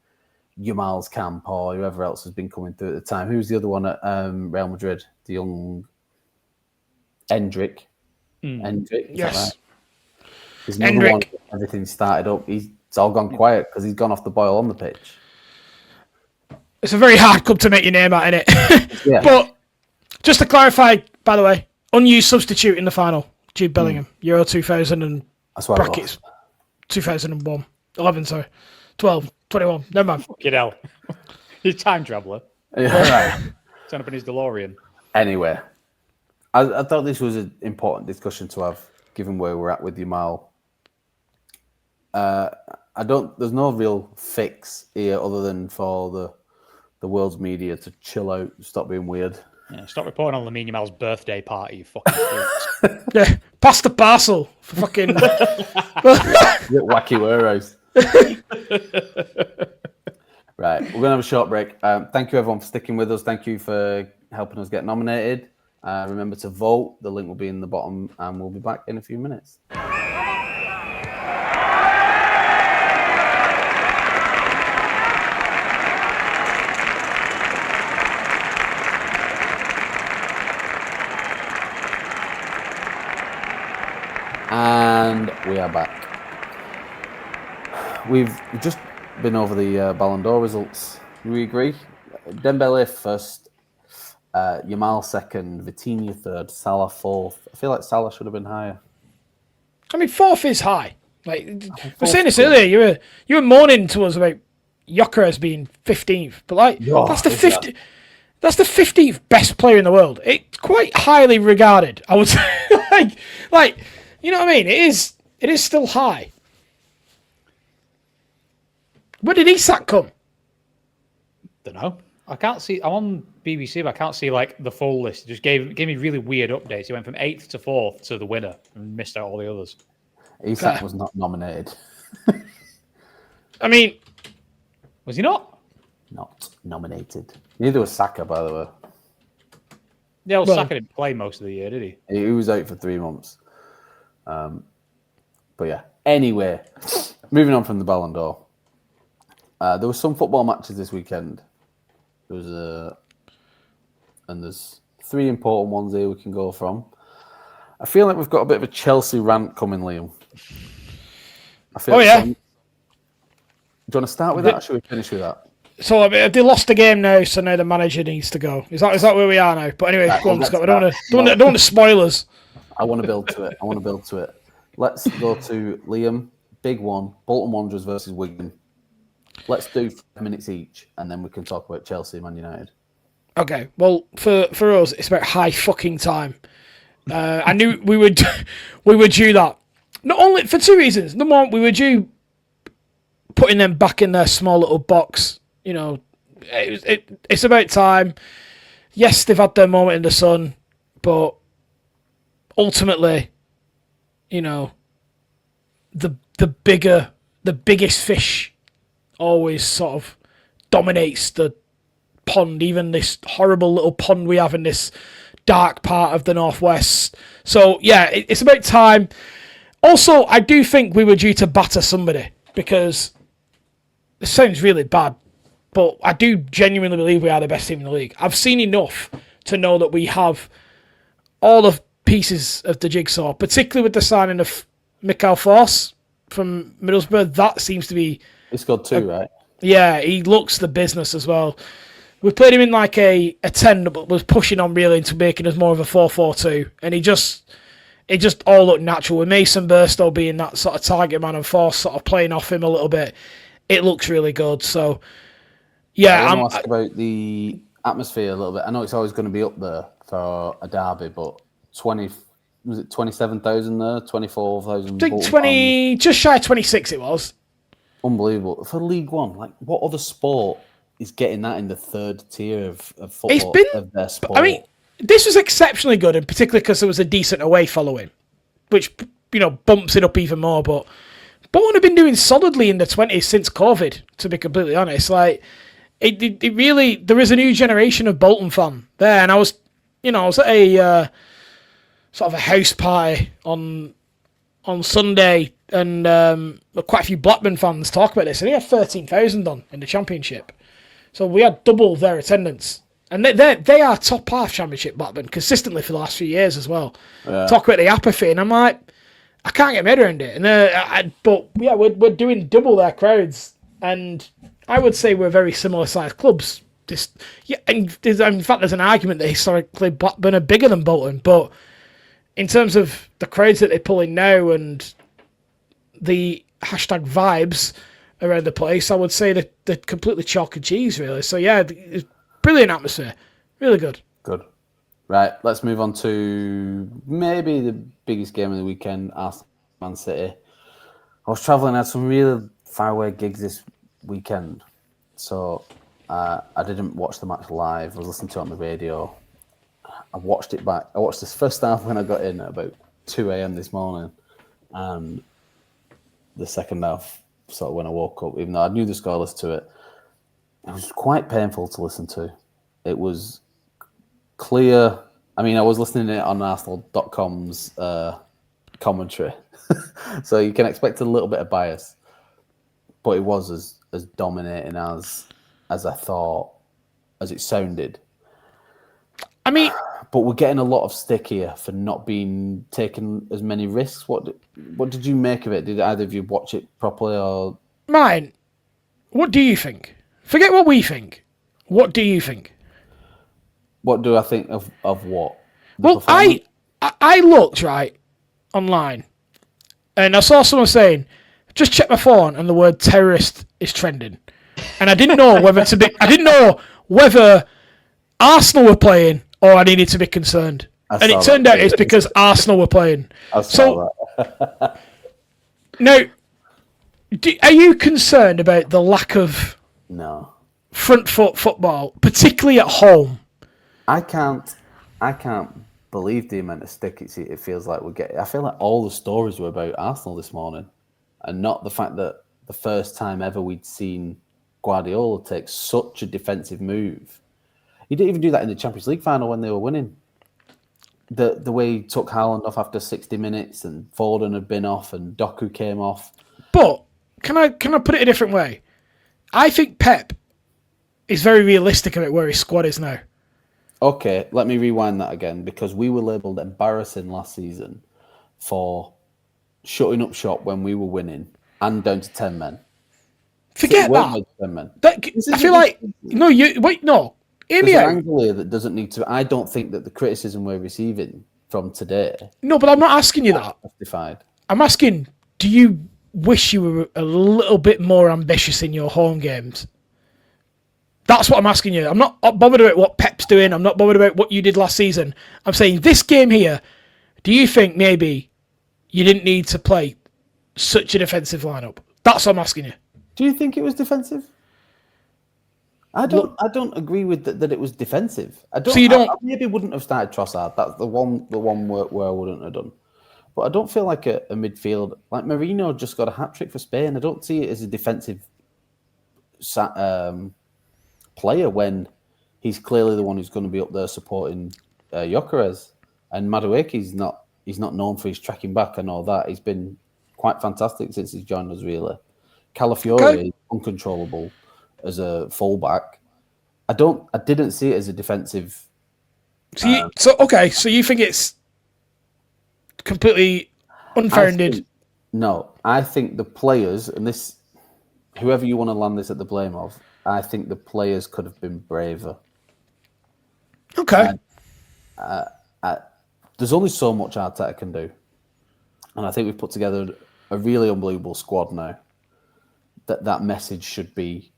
Yamal's camp or whoever else has been coming through at the time. Who's the other one at Real Madrid? The young Endrick. Endrick, yes. Right? There's another one. Everything started up. It's all gone quiet because he's gone off the boil on the pitch. It's a very hard club to make your name at, isn't it? Yeah. But just to clarify, by the way, unused substitute in the final, Jude Bellingham, Euro 2000 and brackets 2001, 11, sorry, 12, 21. Never mind. Fucking hell. He's a time traveller. Yeah, right. Turn up in his DeLorean. Anyway, I thought this was an important discussion to have, given where we're at with Yamal. I don't. There's no real fix here other than for the world's media to chill out, stop being weird. Yeah, stop reporting on Lamine Yamal's birthday party, you fucking freaks. Yeah, pass the parcel for fucking Wacky warehouse. Right, we're gonna have a short break. Thank you everyone for sticking with us. Thank you for helping us get nominated. Remember to vote. The link will be in the bottom, and we'll be back in a few minutes. And we are back. We've just been over the Balon d'Or results. Do we agree? Dembele first, Yamal second, Vitinha third, Salah fourth. I feel like Salah should have been higher. I mean, fourth is high. Like we were saying this earlier, you were moaning to us about Gyökeres being 15th, but like that's the 50. That's the 15th best player in the world. It's quite highly regarded, I would say. like. You know what I mean? It is still high. Where did Isak come? Don't know. I can't see. I'm on BBC, but I can't see like the full list. It just gave me really weird updates. He went from 8th to 4th to the winner and missed out all the others. Isak was not nominated. I mean, was he not? Not nominated. Neither was Saka, by the way. Yeah, Saka didn't play most of the year, did he? He was out for 3 months. But yeah, anyway, moving on from the Ballon d'Or. There were some football matches this weekend. There's 3 important ones here we can go from. I feel like we've got a bit of a Chelsea rant coming, Liam. Yeah. Do you want to start with that, or should we finish with that? So they lost the game now, so now the manager needs to go. Is that where we are now? But anyway, go on, Scott. I don't want to spoil us. I want to build to it. Let's go to Liam. Big one. Bolton Wanderers versus Wigan. Let's do 5 minutes each, and then we can talk about Chelsea and Man United. Okay. Well, for us, it's about high fucking time. I knew we would due that. Not only for 2 reasons. Number one, we were due putting them back in their small little box. You know, it's about time. Yes, they've had their moment in the sun, but ultimately, you know, the biggest fish always sort of dominates the pond, even this horrible little pond we have in this dark part of the northwest. So yeah, it's about time. Also, I do think we were due to batter somebody, because it sounds really bad, but I do genuinely believe we are the best team in the league. I've seen enough to know that we have all the pieces of the jigsaw, particularly with the signing of Mikael Forss from Middlesbrough. That seems to be... He scored 2, right? Yeah, he looks the business as well. We played him in like a 10, but was pushing on really into making us more of a 4-4-2, and it just all looked natural. With Mason Burstow being that sort of target man and Forss sort of playing off him a little bit, it looks really good. So, yeah. I want to ask about the atmosphere a little bit. I know it's always going to be up there for a derby, but 27,000 there, 24,000. I think 20, just shy of 26 it was. Unbelievable. For League One, like, what other sport is getting that in the 3rd tier of football? It's been, of their sport? I mean, this was exceptionally good, and particularly because there was a decent away following, which, you know, bumps it up even more. But Bolton have been doing solidly in the 20s since COVID, to be completely honest. Like, it really, there is a new generation of Bolton fan there, and I was at a sort of a house party on Sunday, and quite a few Blackburn fans talk about this, and he had 13,000 on in the Championship. So we had double their attendance. And they are top half Championship, Blackburn, consistently for the last few years as well. Yeah. Talk about the apathy, and I'm like, I can't get my head around it. And but yeah, we're doing double their crowds, and I would say we're very similar sized clubs. In fact, there's an argument that historically Blackburn are bigger than Bolton, but in terms of the crowds that they pull in now and the hashtag vibes around the place, I would say that they're completely chalk and cheese, really. So yeah, it's brilliant atmosphere, really good. Good. Right, let's move on to maybe the biggest game of the weekend, Arsenal Man City. I was travelling, I had some really faraway gigs this weekend, so I didn't watch the match live. I was listening to it on the radio. I watched it back. I watched this first half when I got in at about 2 a.m. this morning, and the second half sort of when I woke up, even though I knew the scoreless to it. It was quite painful to listen to. It was clear. I mean, I was listening to it on Arsenal.com's commentary, so you can expect a little bit of bias. But it was as dominating as I thought, as it sounded. I mean, but we're getting a lot of stick here for not being taking as many risks. What did you make of it? Did either of you watch it properly or? Mine, what do you think? Forget what we think. What do you think? What do I think of what? Well, I looked right online, and I saw someone saying, "Just check my phone," and the word "terrorist" is trending, and I didn't know whether to be. I didn't know whether Arsenal were playing or I needed to be concerned, and it turned out it's because Arsenal were playing. I saw that. Now, are you concerned about the lack of front foot football, particularly at home? I can't believe the amount of stick it feels like we're getting. I feel like all the stories were about Arsenal this morning, and not the fact that the first time ever we'd seen Guardiola take such a defensive move. He didn't even do that in the Champions League final when they were winning. The way he took Haaland off after 60 minutes, and Foden had been off, and Doku came off. But can I put it a different way? I think Pep is very realistic about where his squad is now. Okay, let me rewind that again, because we were labelled embarrassing last season for shutting up shop when we were winning and down to 10 men. Forget that. 10 men. I feel like no. Hear me out. There's an angle here that doesn't need to. I don't think that the criticism we're receiving from today. No, but I'm not asking you that. Justified. I'm asking, do you wish you were a little bit more ambitious in your home games? That's what I'm asking you. I'm not bothered about what Pep's doing. I'm not bothered about what you did last season. I'm saying this game here, do you think maybe you didn't need to play such a defensive lineup? That's what I'm asking you. Do you think it was defensive? I don't agree with that it was defensive. I maybe wouldn't have started Trossard. That's the one where I wouldn't have done. But I don't feel like a midfield like Marino just got a hat trick for Spain. I don't see it as a defensive player when he's clearly the one who's going to be up there supporting Gyökeres. And Madueke's he's not known for his tracking back and all that. He's been quite fantastic since he's joined us, really. Calafiore is uncontrollable as a fullback. I didn't see it as a defensive. So you think it's completely unfounded? No, I think the players, and this, whoever you want to land this at the blame of, I think the players could have been braver. Okay. There's only so much Arteta can do. And I think we've put together a really unbelievable squad now. That message should be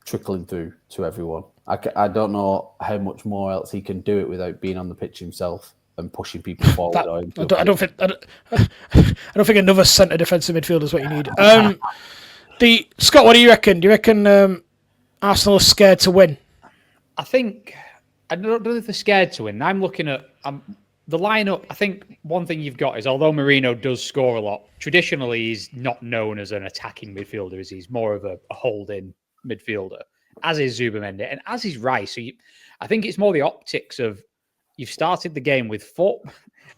trickling through to everyone. I don't know how much more else he can do it without being on the pitch himself and pushing people forward. I don't think another centre defensive midfielder is what you need. Scott, what do you reckon? Do you reckon Arsenal are scared to win? I don't know if they're scared to win. I'm looking at the lineup. I think one thing you've got is, although Marino does score a lot, traditionally he's not known as an attacking midfielder. He's more of a hold-in midfielder, as is Zubimendi, and as is Rice. So I think it's more the optics of you've started the game with four,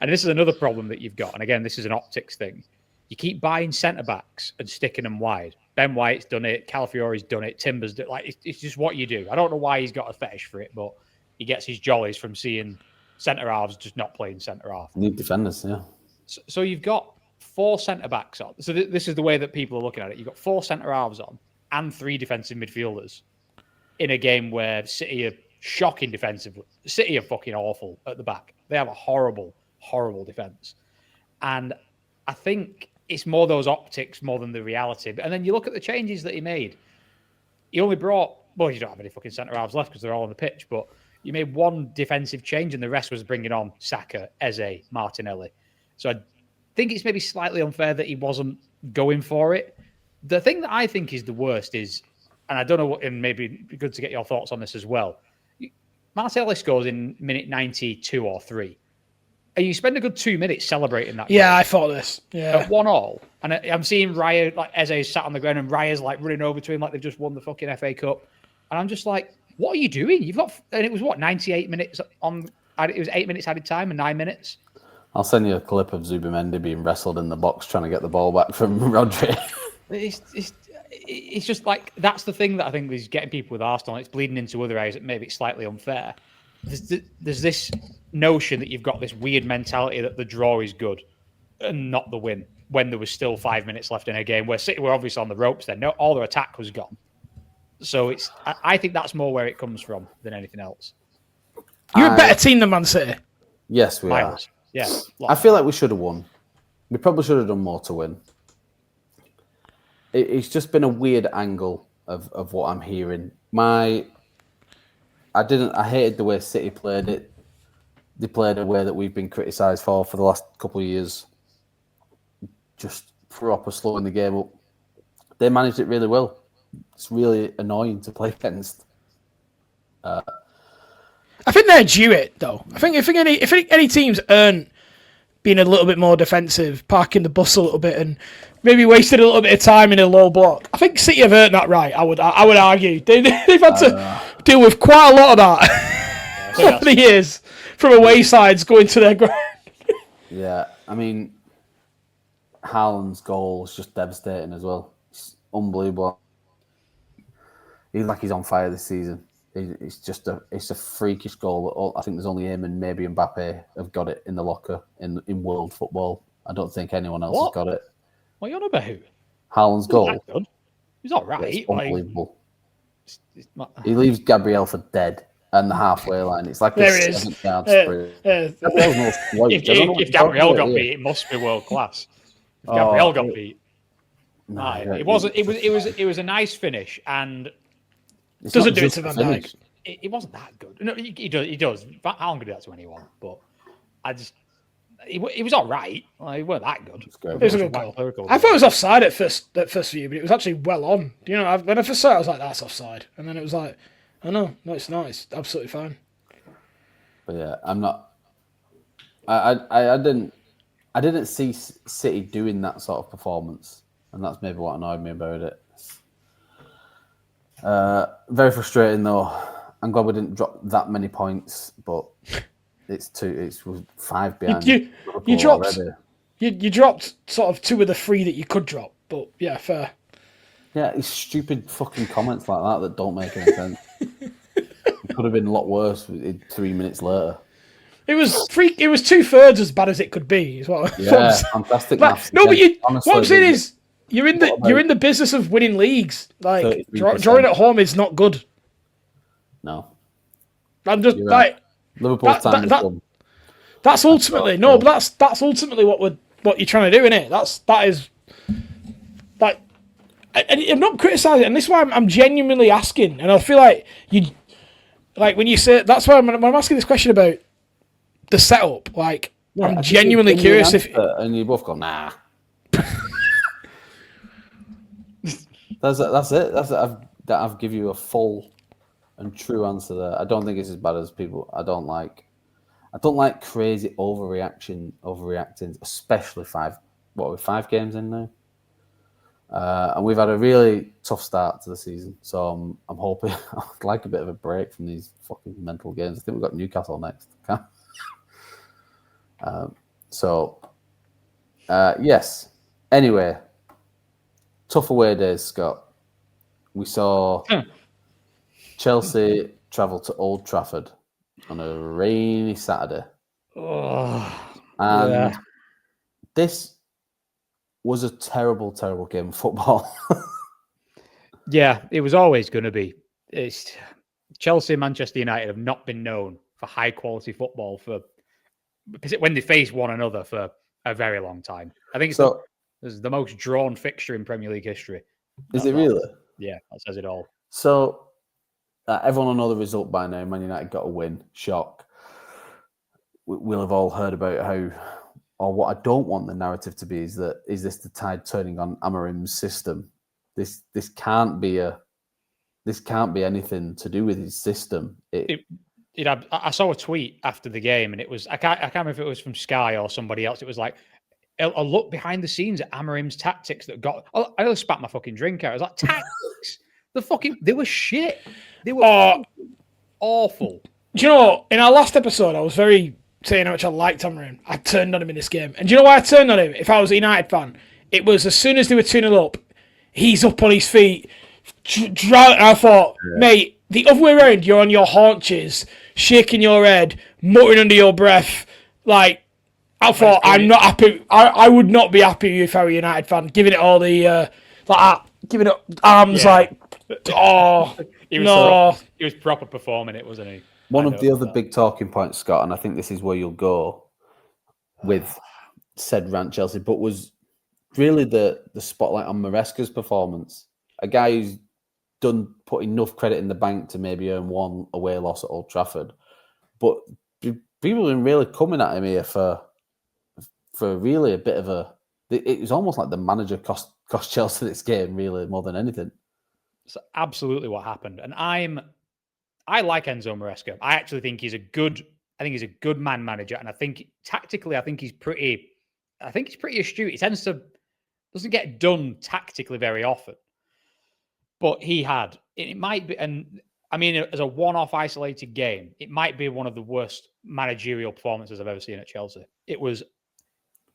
and this is another problem that you've got. And again, this is an optics thing. You keep buying centre-backs and sticking them wide. Ben White's done it. Calafiore's done it. Timber's done it. It's just what you do. I don't know why he's got a fetish for it, but he gets his jollies from seeing centre-halves just not playing centre-half. Need defenders, yeah. So you've got 4 centre-backs on. So this is the way that people are looking at it. You've got 4 centre-halves on and 3 defensive midfielders in a game where City are shocking defensively. City are fucking awful at the back. They have a horrible, horrible defence. And I think it's more those optics more than the reality. And then you look at the changes that he made. He only brought, well, you don't have any fucking centre-halves left because they're all on the pitch, but you made 1 defensive change and the rest was bringing on Saka, Eze, Martinelli. So I think it's maybe slightly unfair that he wasn't going for it. The thing that I think is the worst is, and I don't know what, and maybe it'd be good to get your thoughts on this as well. Martinelli scores in minute 92 or 3. And you spend a good 2 minutes celebrating that. Yeah, goal I thought this. Yeah. at 1-1. And I'm seeing Raya, like Eze sat on the ground and Raya's like running over to him like they've just won the fucking FA Cup. And I'm just like, what are you doing? You've got, and it was what, 98 minutes on, it was 8 minutes added time and 9 minutes. I'll send you a clip of Zubimendi being wrestled in the box trying to get the ball back from Rodri. It's just like, that's the thing that I think is getting people with Arsenal. It's bleeding into other areas that maybe it's slightly unfair. There's this notion that you've got this weird mentality that the draw is good and not the win when there was still 5 minutes left in a game where City were obviously on the ropes then. No, all their attack was gone. So I think that's more where it comes from than anything else. You're a better team than Man City. Yes, we Miles. are. Yeah. I feel like we should have won. We probably should have done more to win. It's just been a weird angle of what I'm hearing. I hated the way City played it. They played a way that we've been criticised for the last couple of years. Just proper slowing the game up. They managed it really well. It's really annoying to play against. I think they're due it though. I think if any teams earn being a little bit more defensive, parking the bus a little bit, and maybe wasted a little bit of time in a low block, I think City have earned that right. I would argue they've had to deal with quite a lot of that over the years from away sides going to their ground. Yeah, I mean, Haaland's goal is just devastating as well. It's unbelievable. He's on fire this season. It's a freakish goal. I think there's only him and maybe Mbappe have got it in the locker in world football. I don't think anyone else has got it. What are you on about? Haaland's goal. He's all right. It's unbelievable. He leaves Gabriel for dead and the halfway line. It's like there a it is. 7-yard sprint. If Gabriel got beat, it must be world class. If Gabriel got beat. No, It was a nice finish, and doesn't do it to Van Dijk. It wasn't that good. No, he does. Haaland could do that to anyone, but he was all right. Well, he weren't that good. It was a good goal. I thought it was offside at first view, but it was actually well on. You know, when I first saw it, I was like, "That's offside," and then it was like, "Oh no, it's not. It's absolutely fine." But yeah, I'm not. I didn't see City doing that sort of performance, and that's maybe what annoyed me about it. Very frustrating though. I'm glad we didn't drop that many points, but it's 5 behind. You dropped. You dropped sort of 2 of the 3 that you could drop, but yeah, fair. Yeah, it's stupid fucking comments like that don't make any sense. It could have been a lot worse 3 minutes later. It was 2/3 as bad as it could be. Is what. Yeah, fantastic. Like, no, but what I'm saying is, you're in the business of winning leagues. Like drawing at home is not good. No, I'm just like Liverpool's time is done. That's ultimately but that's ultimately what you're trying to do, isn't it? That is like, I'm not criticising, and this is why I'm genuinely asking, and I feel like when you say that's why when I'm asking this question about the setup. Like, yeah, I'm genuinely curious if and you both go nah. That's it. I've give you a full and true answer there. I don't think it's as bad as people. I don't like crazy overreacting, especially 5 games in now. And we've had a really tough start to the season, so I'm hoping I'd like a bit of a break from these fucking mental games. I think we've got Newcastle next. Yes. Anyway, tough away days, Scott. We saw Chelsea travel to Old Trafford on a rainy Saturday. And this was a terrible, terrible game of football. Yeah, it was always going to be. Chelsea and Manchester United have not been known for high-quality football when they face one another for a very long time. I think it's the most drawn fixture in Premier League history. Is it really? Yeah, that says it all. So, everyone will know the result by now. Man United got a win. Shock. We'll have all heard about or what I don't want the narrative to be is this the tide turning on Amarim's system? this can't be anything to do with his system. I saw a tweet after the game, and it was I can't remember if it was from Sky or somebody else. It was like a look behind the scenes at Amarim's tactics that got. I almost spat my fucking drink out. I was like, tactics. They were shit. They were awful. Do you know, in our last episode, I was very saying how much I liked Amarim. I turned on him in this game. And do you know why I turned on him? If I was a United fan, it was as soon as they were 2-0 up, he's up on his feet. I thought, mate, the other way around, you're on your haunches, shaking your head, muttering under your breath. Like, I thought, I'm not happy. I would not be happy if I were a United fan, giving it all the, giving it arms he was proper performing it, wasn't he? One of the other big talking points, Scott, and I think this is where you'll go with said rant Chelsea, but was really the spotlight on Maresca's performance. A guy who's put enough credit in the bank to maybe earn one away loss at Old Trafford. But people have been really coming at him here for really a bit of a... It was almost like the manager cost Chelsea this game, really, more than anything. It's absolutely what happened. And I like Enzo Maresca. I actually think he's a good man manager. And I think tactically, he's pretty astute. He doesn't get done tactically very often. But it might be, and I mean, as a one-off isolated game, it might be one of the worst managerial performances I've ever seen at Chelsea.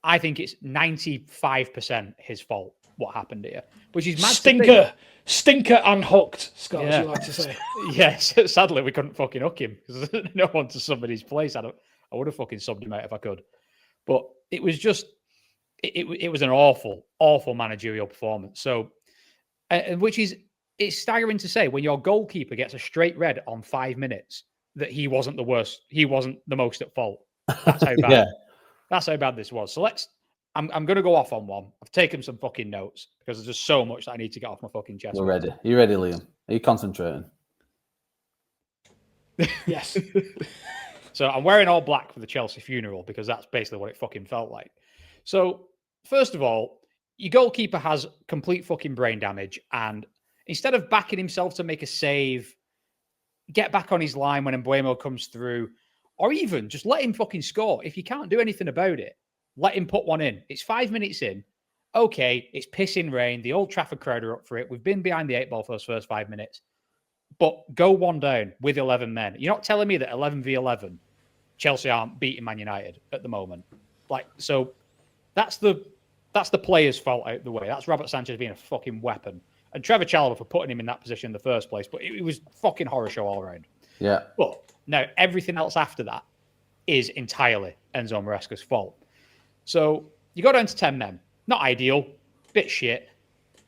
I think it's 95% his fault, what happened here, which is mad. Stinker and hooked, Scott, as you like to say. Yes, sadly, we couldn't fucking hook him because no one to somebody's place. I would have fucking subbed him out if I could. But it was just, it was an awful, awful managerial performance. So, it's staggering to say when your goalkeeper gets a straight red on 5 minutes that he wasn't the worst. He wasn't the most at fault. That's how bad. That's how bad this was. So I'm going to go off on one. I've taken some fucking notes because there's just so much that I need to get off my fucking chest. We're ready. Are you ready, Liam? Are you concentrating? Yes. So I'm wearing all black for the Chelsea funeral because that's basically what it fucking felt like. So first of all, your goalkeeper has complete fucking brain damage, and instead of backing himself to make a save, get back on his line when Mbeumo comes through, or even just let him fucking score. If you can't do anything about it, let him put one in. It's 5 minutes in. Okay, it's pissing rain. The Old Trafford crowd are up for it. We've been behind the 8 ball for those first 5 minutes. But go one down with 11 men. You're not telling me that 11v11, Chelsea aren't beating Man United at the moment. So that's the player's fault out the way. That's Robert Sanchez being a fucking weapon. And Trevor Chalobah for putting him in that position in the first place. But it was fucking horror show all around. Yeah. But now everything else after that is entirely Enzo Maresca's fault. So you go down to 10 men. Not ideal. Bit shit.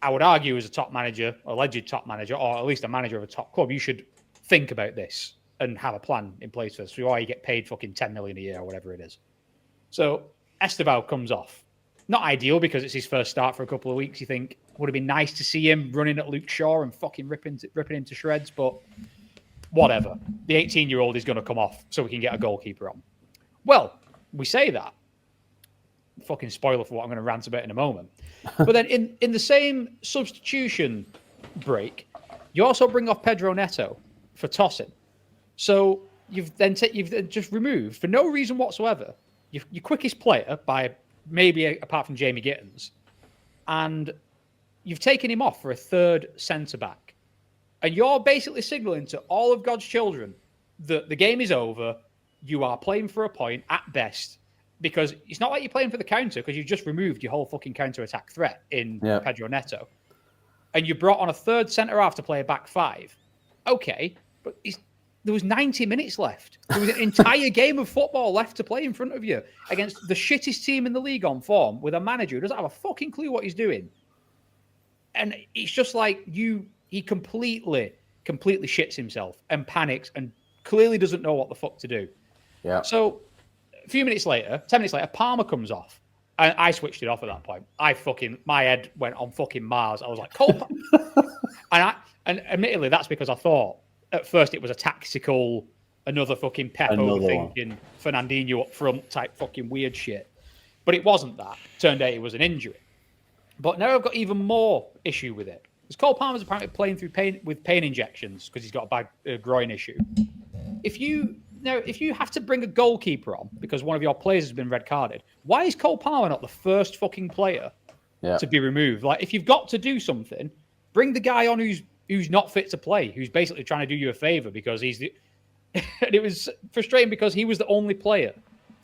I would argue as a top manager, alleged top manager, or at least a manager of a top club, you should think about this and have a plan in place for this. So why you get paid fucking 10 million a year or whatever it is. So Esteval comes off. Not ideal because it's his first start for a couple of weeks. You think would have been nice to see him running at Luke Shaw and fucking ripping him to shreds, but whatever. The 18-year-old is going to come off so we can get a goalkeeper on. Well, we say that. Fucking spoiler for what I'm going to rant about in a moment. But then in the same substitution break, you also bring off Pedro Neto for tossing. So you've then just removed, for no reason whatsoever, your quickest player by maybe apart from Jamie Gittins, and you've taken him off for a third centre-back. And you're basically signalling to all of God's children that the game is over, you are playing for a point at best, because it's not like you're playing for the counter because you've just removed your whole fucking counter-attack threat in Pedro Neto. And you brought on a third centre-half to play a back five. Okay, but there was 90 minutes left. There was an entire game of football left to play in front of you against the shittest team in the league on form with a manager who doesn't have a fucking clue what he's doing. And it's just like he completely shits himself and panics and clearly doesn't know what the fuck to do. Yeah. So a few minutes later, 10 minutes later, Palmer comes off. And I switched it off at that point. My head went on fucking Mars. I was like, Cole. and admittedly, that's because I thought at first it was a tactical, another fucking Pep overthinking Fernandinho up front type fucking weird shit. But it wasn't that. Turned out it was an injury. But now I've got even more issue with it. Because Cole Palmer's apparently playing through pain injections because he's got a bad groin issue. If you have to bring a goalkeeper on because one of your players has been red carded, why is Cole Palmer not the first fucking player to be removed? Like, if you've got to do something, bring the guy on who's not fit to play, who's basically trying to do you a favor because he's the. And it was frustrating because he was the only player,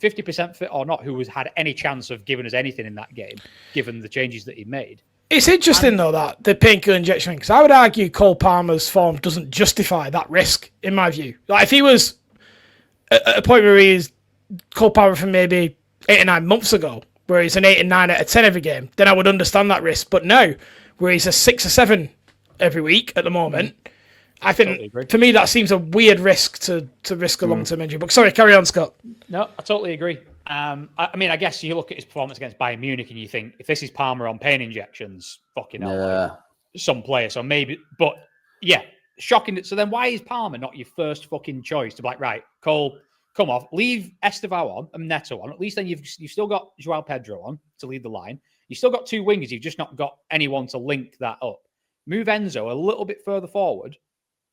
50% fit or not, who had any chance of giving us anything in that game, given the changes that he made. It's interesting, though, that the painkiller injection, because I would argue Cole Palmer's form doesn't justify that risk, in my view. Like, if he was at a point where he is Cole Palmer from maybe 8 or 9 months ago, where he's an 8 and 9 out of 10 every game, then I would understand that risk. But now, where he's a 6 or 7 every week at the moment, I think, for me, that seems a weird risk to risk a long-term injury. But sorry, carry on, Scott. No, I totally agree. I mean, I guess you look at his performance against Bayern Munich and you think, if this is Palmer on pain injections, fucking hell, some player. So maybe, but yeah, shocking. So then why is Palmer not your first fucking choice to be like, right, Cole, come off, leave Estevao on and Neto on. At least then you've still got Joao Pedro on to lead the line. You've still got 2 wingers. You've just not got anyone to link that up. Move Enzo a little bit further forward,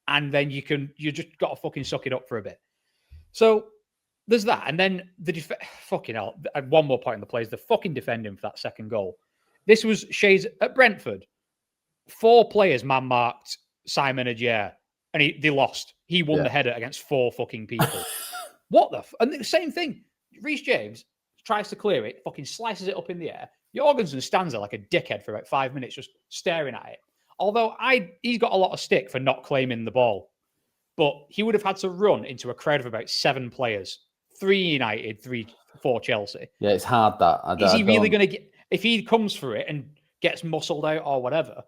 and then you just got to fucking suck it up for a bit. So there's that. And then fucking hell, one more point on the plays, the fucking defending for that second goal. This was Shay's at Brentford. 4 players man-marked Simon Adjaye, and they lost. He won the header against 4 fucking people. What the... And the same thing. Reece James tries to clear it, fucking slices it up in the air. Jorgensen stands there like a dickhead for about 5 minutes just staring at it. Although he's got a lot of stick for not claiming the ball. But he would have had to run into a crowd of about 7 players. 3 United, 4 Chelsea. Yeah, it's hard that. Is he really going to get... If he comes for it and gets muscled out or whatever,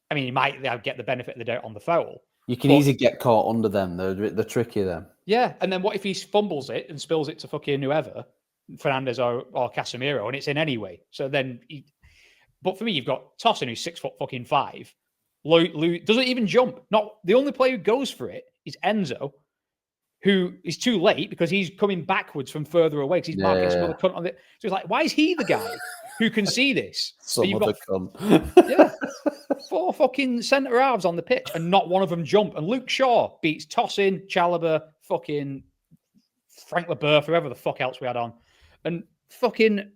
I mean, he might get the benefit of the doubt on the foul. You can easily get caught under them. They're tricky then. Yeah, and then what if he fumbles it and spills it to fucking whoever, Fernandes or Casemiro, and it's in anyway? So then... But for me, you've got Tosin, who's 6'5". Lou doesn't even jump. Not the only player who goes for it is Enzo, who is too late because he's coming backwards from further away because he's marking some other cunt on it. So it's like, why is he the guy who can see this? Some other cunt. 4 fucking centre halves on the pitch and not one of them jump. And Luke Shaw beats Tosin, Chalobah, fucking Frank Leboeuf, whoever the fuck else we had on, and fucking.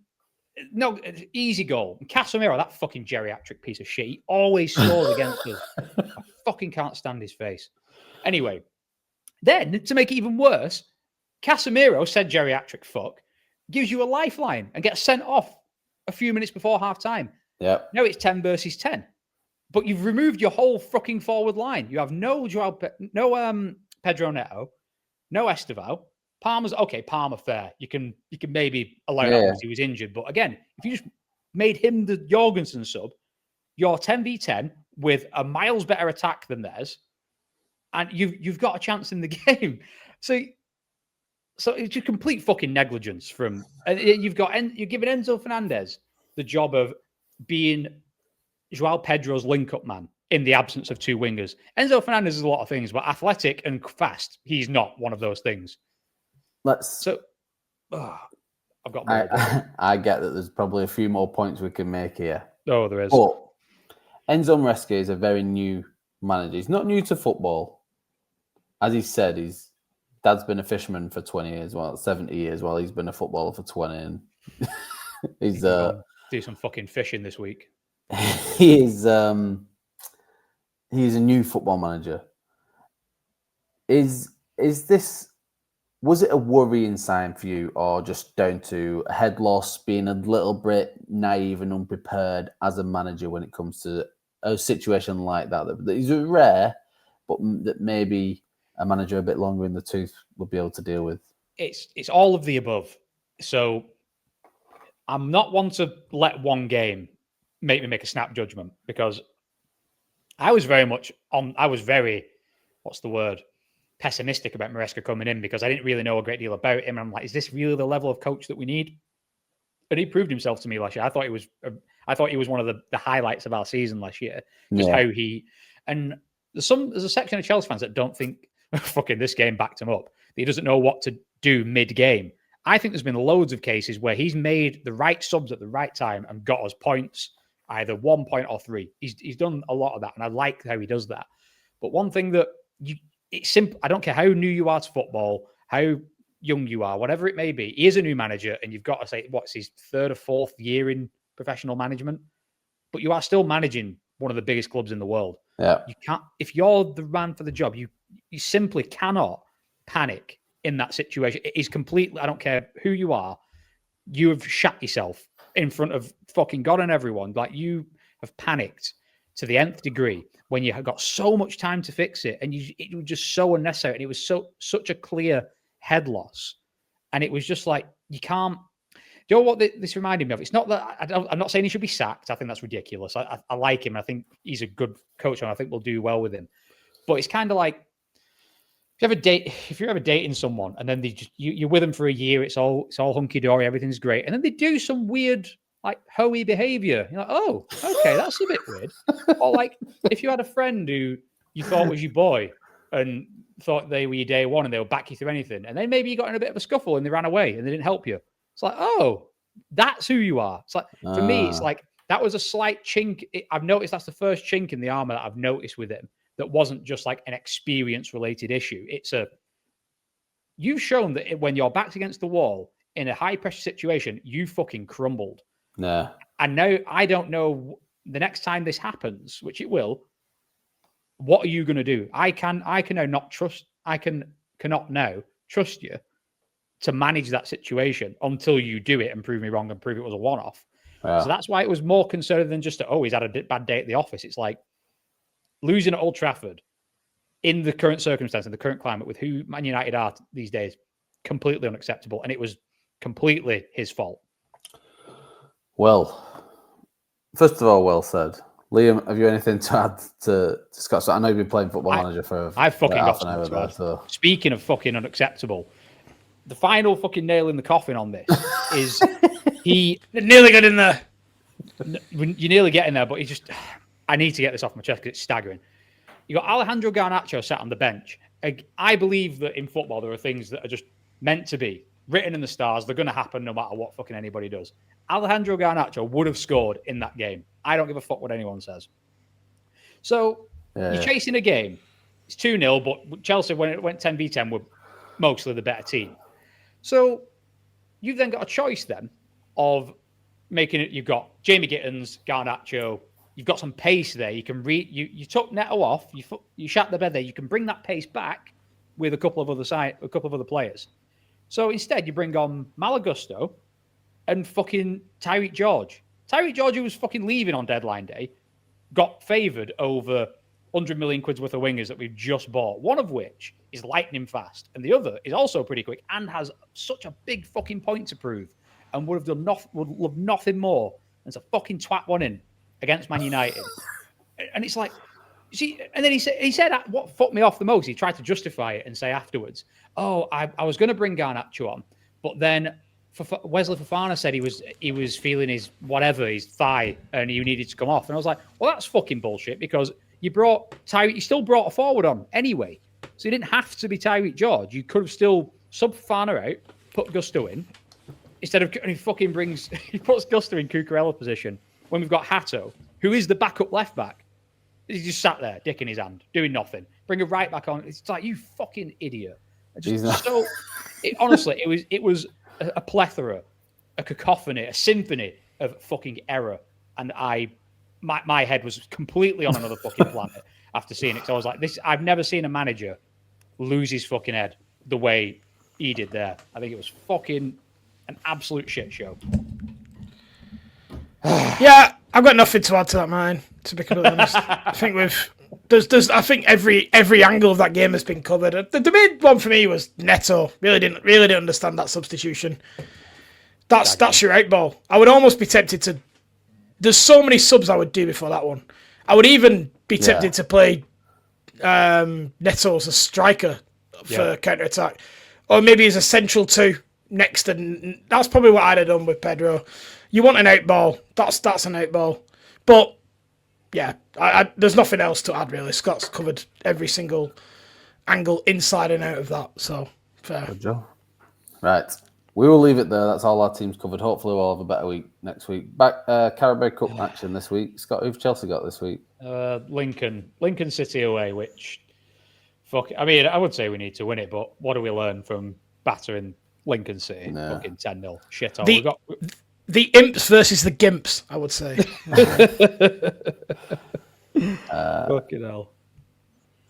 No, easy goal. And Casemiro, that fucking geriatric piece of shit, he always scores against us. I fucking can't stand his face. Anyway, then, to make it even worse, Casemiro, said geriatric fuck, gives you a lifeline and gets sent off a few minutes before half-time. Yeah. Now it's 10 versus 10. But you've removed your whole fucking forward line. You have no Pedro Neto, no Estevao. Palmer's okay. Palmer fair. You can maybe allow that because he was injured. But again, if you just made him the Jorgensen sub, you're 10v10 with a miles better attack than theirs, and you've got a chance in the game. So it's just complete fucking negligence from. You're giving Enzo Fernandez the job of being Joao Pedro's link-up man in the absence of 2 wingers. Enzo Fernandez is a lot of things, but athletic and fast, he's not one of those things. I've got more. I get that there's probably a few more points we can make here. Oh, there is. But Enzo Maresca is a very new manager. He's not new to football. As he said, his dad's been a fisherman for 20 years, 70 years, while he's been a footballer for 20. And he's do some fucking fishing this week. He's a new football manager. Was it a worrying sign for you, or just down to a head loss, being a little bit naive and unprepared as a manager when it comes to a situation like that? That is rare, but that maybe a manager a bit longer in the tooth will be able to deal with. It's all of the above. So I'm not one to let one game make me make a snap judgment, because I was very, what's the word? Pessimistic about Maresca coming in, because I didn't really know a great deal about him. And I'm like, is this really the level of coach that we need? And he proved himself to me last year. I thought he was one of the highlights of our season last year. Just how and there's a section of Chelsea fans that don't think fucking this game backed him up. He doesn't know what to do mid-game. I think there's been loads of cases where he's made the right subs at the right time and got us points either 1 point or 3. He's done a lot of that, and I like how he does that. But one thing that it's simple. I don't care how new you are to football, how young you are, whatever it may be. He is a new manager, and you've got to say what's his 3rd or 4th year in professional management, but you are still managing one of the biggest clubs in the world. Yeah, you can't. If you're the man for the job, you simply cannot panic in that situation. It is completely. I don't care who you are. You have shat yourself in front of fucking God and everyone. Like, you have panicked to the nth degree when you have got so much time to fix it, and it was just so unnecessary, and it was such a clear head loss, and it was just like, you can't. Do you know what this reminded me of? It's not that I'm not saying he should be sacked. I think that's ridiculous. I like him. I think he's a good coach, and I think we'll do well with him. But it's kind of like, if you're ever dating someone, and then you're with them for a year, it's all hunky dory, everything's great, and then they do some weird like hoey behavior. You're like, oh, okay, that's a bit weird. Or like, if you had a friend who you thought was your boy and thought they were your day one and they would back you through anything, and then maybe you got in a bit of a scuffle and they ran away and they didn't help you. It's like, oh, that's who you are. It's like, for me, it's like, that was a slight chink. I've noticed that's the first chink in the armor that I've noticed with him. That wasn't just like an experience-related issue. You've shown that when you're backed against the wall in a high-pressure situation, you fucking crumbled. no, And now I don't know, the next time this happens, which it will, what are you going to do? I cannot now trust you to manage that situation until you do it and prove me wrong and prove it was a one-off. yeah. So that's why it was more concerning than just, he's had a bad day at the office. It's like losing at Old Trafford in the current circumstance and the current climate with who Man United are these days, completely unacceptable. And it was completely his fault. Well, first of all, well said. Liam, have you anything to add to Scott? So I know you've been playing Football Manager for I've fucking half got an hour something to there. add. So. Speaking of fucking unacceptable, the final fucking nail in the coffin on this is he nearly got in there. You're nearly getting there, but I need to get this off my chest because it's staggering. You got Alejandro Garnacho sat on the bench. I believe that in football there are things that are just meant to be written in the stars. They're going to happen no matter what fucking anybody does. Alejandro Garnacho would have scored in that game. I don't give a fuck what anyone says. So you're chasing a game. It's 2-0, but Chelsea, when it went 10v10, were mostly the better team. So you've then got a choice then of making it. You've got Jamie Gittins, Garnacho. You've got some pace there. You can you took Neto off. You shat the bed there. You can bring that pace back with a couple of other players. So instead, you bring on Malagusto and fucking Tyreek George. Tyreek George, who was fucking leaving on deadline day, got favoured over 100 million quid's worth of wingers that we've just bought. One of which is lightning fast, and the other is also pretty quick and has such a big fucking point to prove, and would love nothing more than to fucking twat one in against Man United. And it's like, see, and then he said what fucked me off the most. He tried to justify it and say afterwards, "Oh, I was going to bring Garnacho on, but then Wesley Fofana said he was feeling his thigh, and he needed to come off." And I was like, "Well, that's fucking bullshit because you still brought a forward on anyway, so you didn't have to be Tyreek George. You could have still sub Fofana out, put Gusto in instead of he puts Gusto in Cucurella position when we've got Hato, who is the backup left back." He just sat there, dick in his hand, doing nothing. Bring a right back on. It's like, you fucking idiot. Honestly, it was a plethora, a cacophony, a symphony of fucking error. And my head was completely on another fucking planet after seeing it. So I was like, I've never seen a manager lose his fucking head the way he did there. I think it was fucking an absolute shit show. Yeah, I've got nothing to add to that, man. To be completely honest, I think I think every angle of that game has been covered. The main one for me was Neto. Really didn't understand that substitution. That's your out ball. I would almost be tempted to. There's so many subs I would do before that one. I would even be tempted to play Neto as a striker for counter attack, or maybe as a central two next. And that's probably what I'd have done with Pedro. You want an out ball. That's an out ball. But yeah, there's nothing else to add really. Scott's covered every single angle inside and out of that. So fair. Good job. Right. we will leave it there. That's all our teams covered. Hopefully, we'll have a better week next week. Back Carabao Cup action this week. Scott, who've Chelsea got this week? Lincoln City away, which, I mean, I would say we need to win it, but what do we learn from battering Lincoln City? Fucking 10-0. Shit all. The imps versus the gimps, I would say. Fucking hell.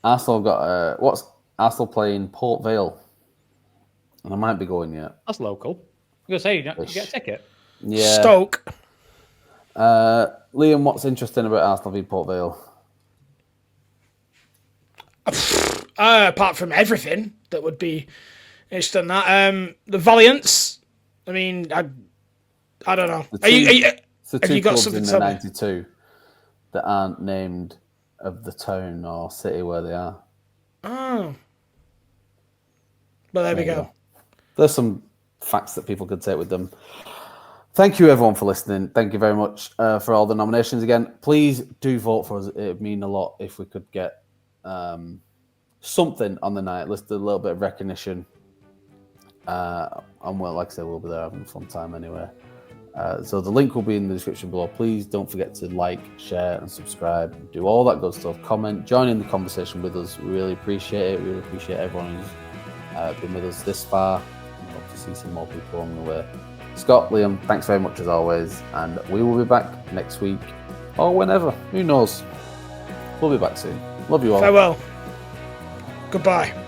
Arsenal got what's Arsenal playing Port Vale, and I might be going yet. That's local. I'm gonna say you get a ticket. Yeah. Stoke. Liam, what's interesting about Arsenal v Port Vale? Apart from everything that would be interesting in that, the Valiants. I mean, I don't know. Have you got something in to the tell me? 92 that aren't named of the town or city where they are. Oh. Well, there we go. There's some facts that people could take with them. Thank you, everyone, for listening. Thank you very much for all the nominations again. Please do vote for us. It would mean a lot if we could get something on the night. Let's do a little bit of recognition. And well, like I said, we'll be there having a fun time anyway. So the link will be in the description below. Please don't forget to like, share, and subscribe. Do all that good stuff. Comment, join in the conversation with us. We really appreciate it. We really appreciate everyone who's been with us this far. We hope to see some more people along the way. Scott, Liam, thanks very much as always, and we will be back next week or whenever. Who knows? We'll be back soon. Love you all. Farewell. Goodbye.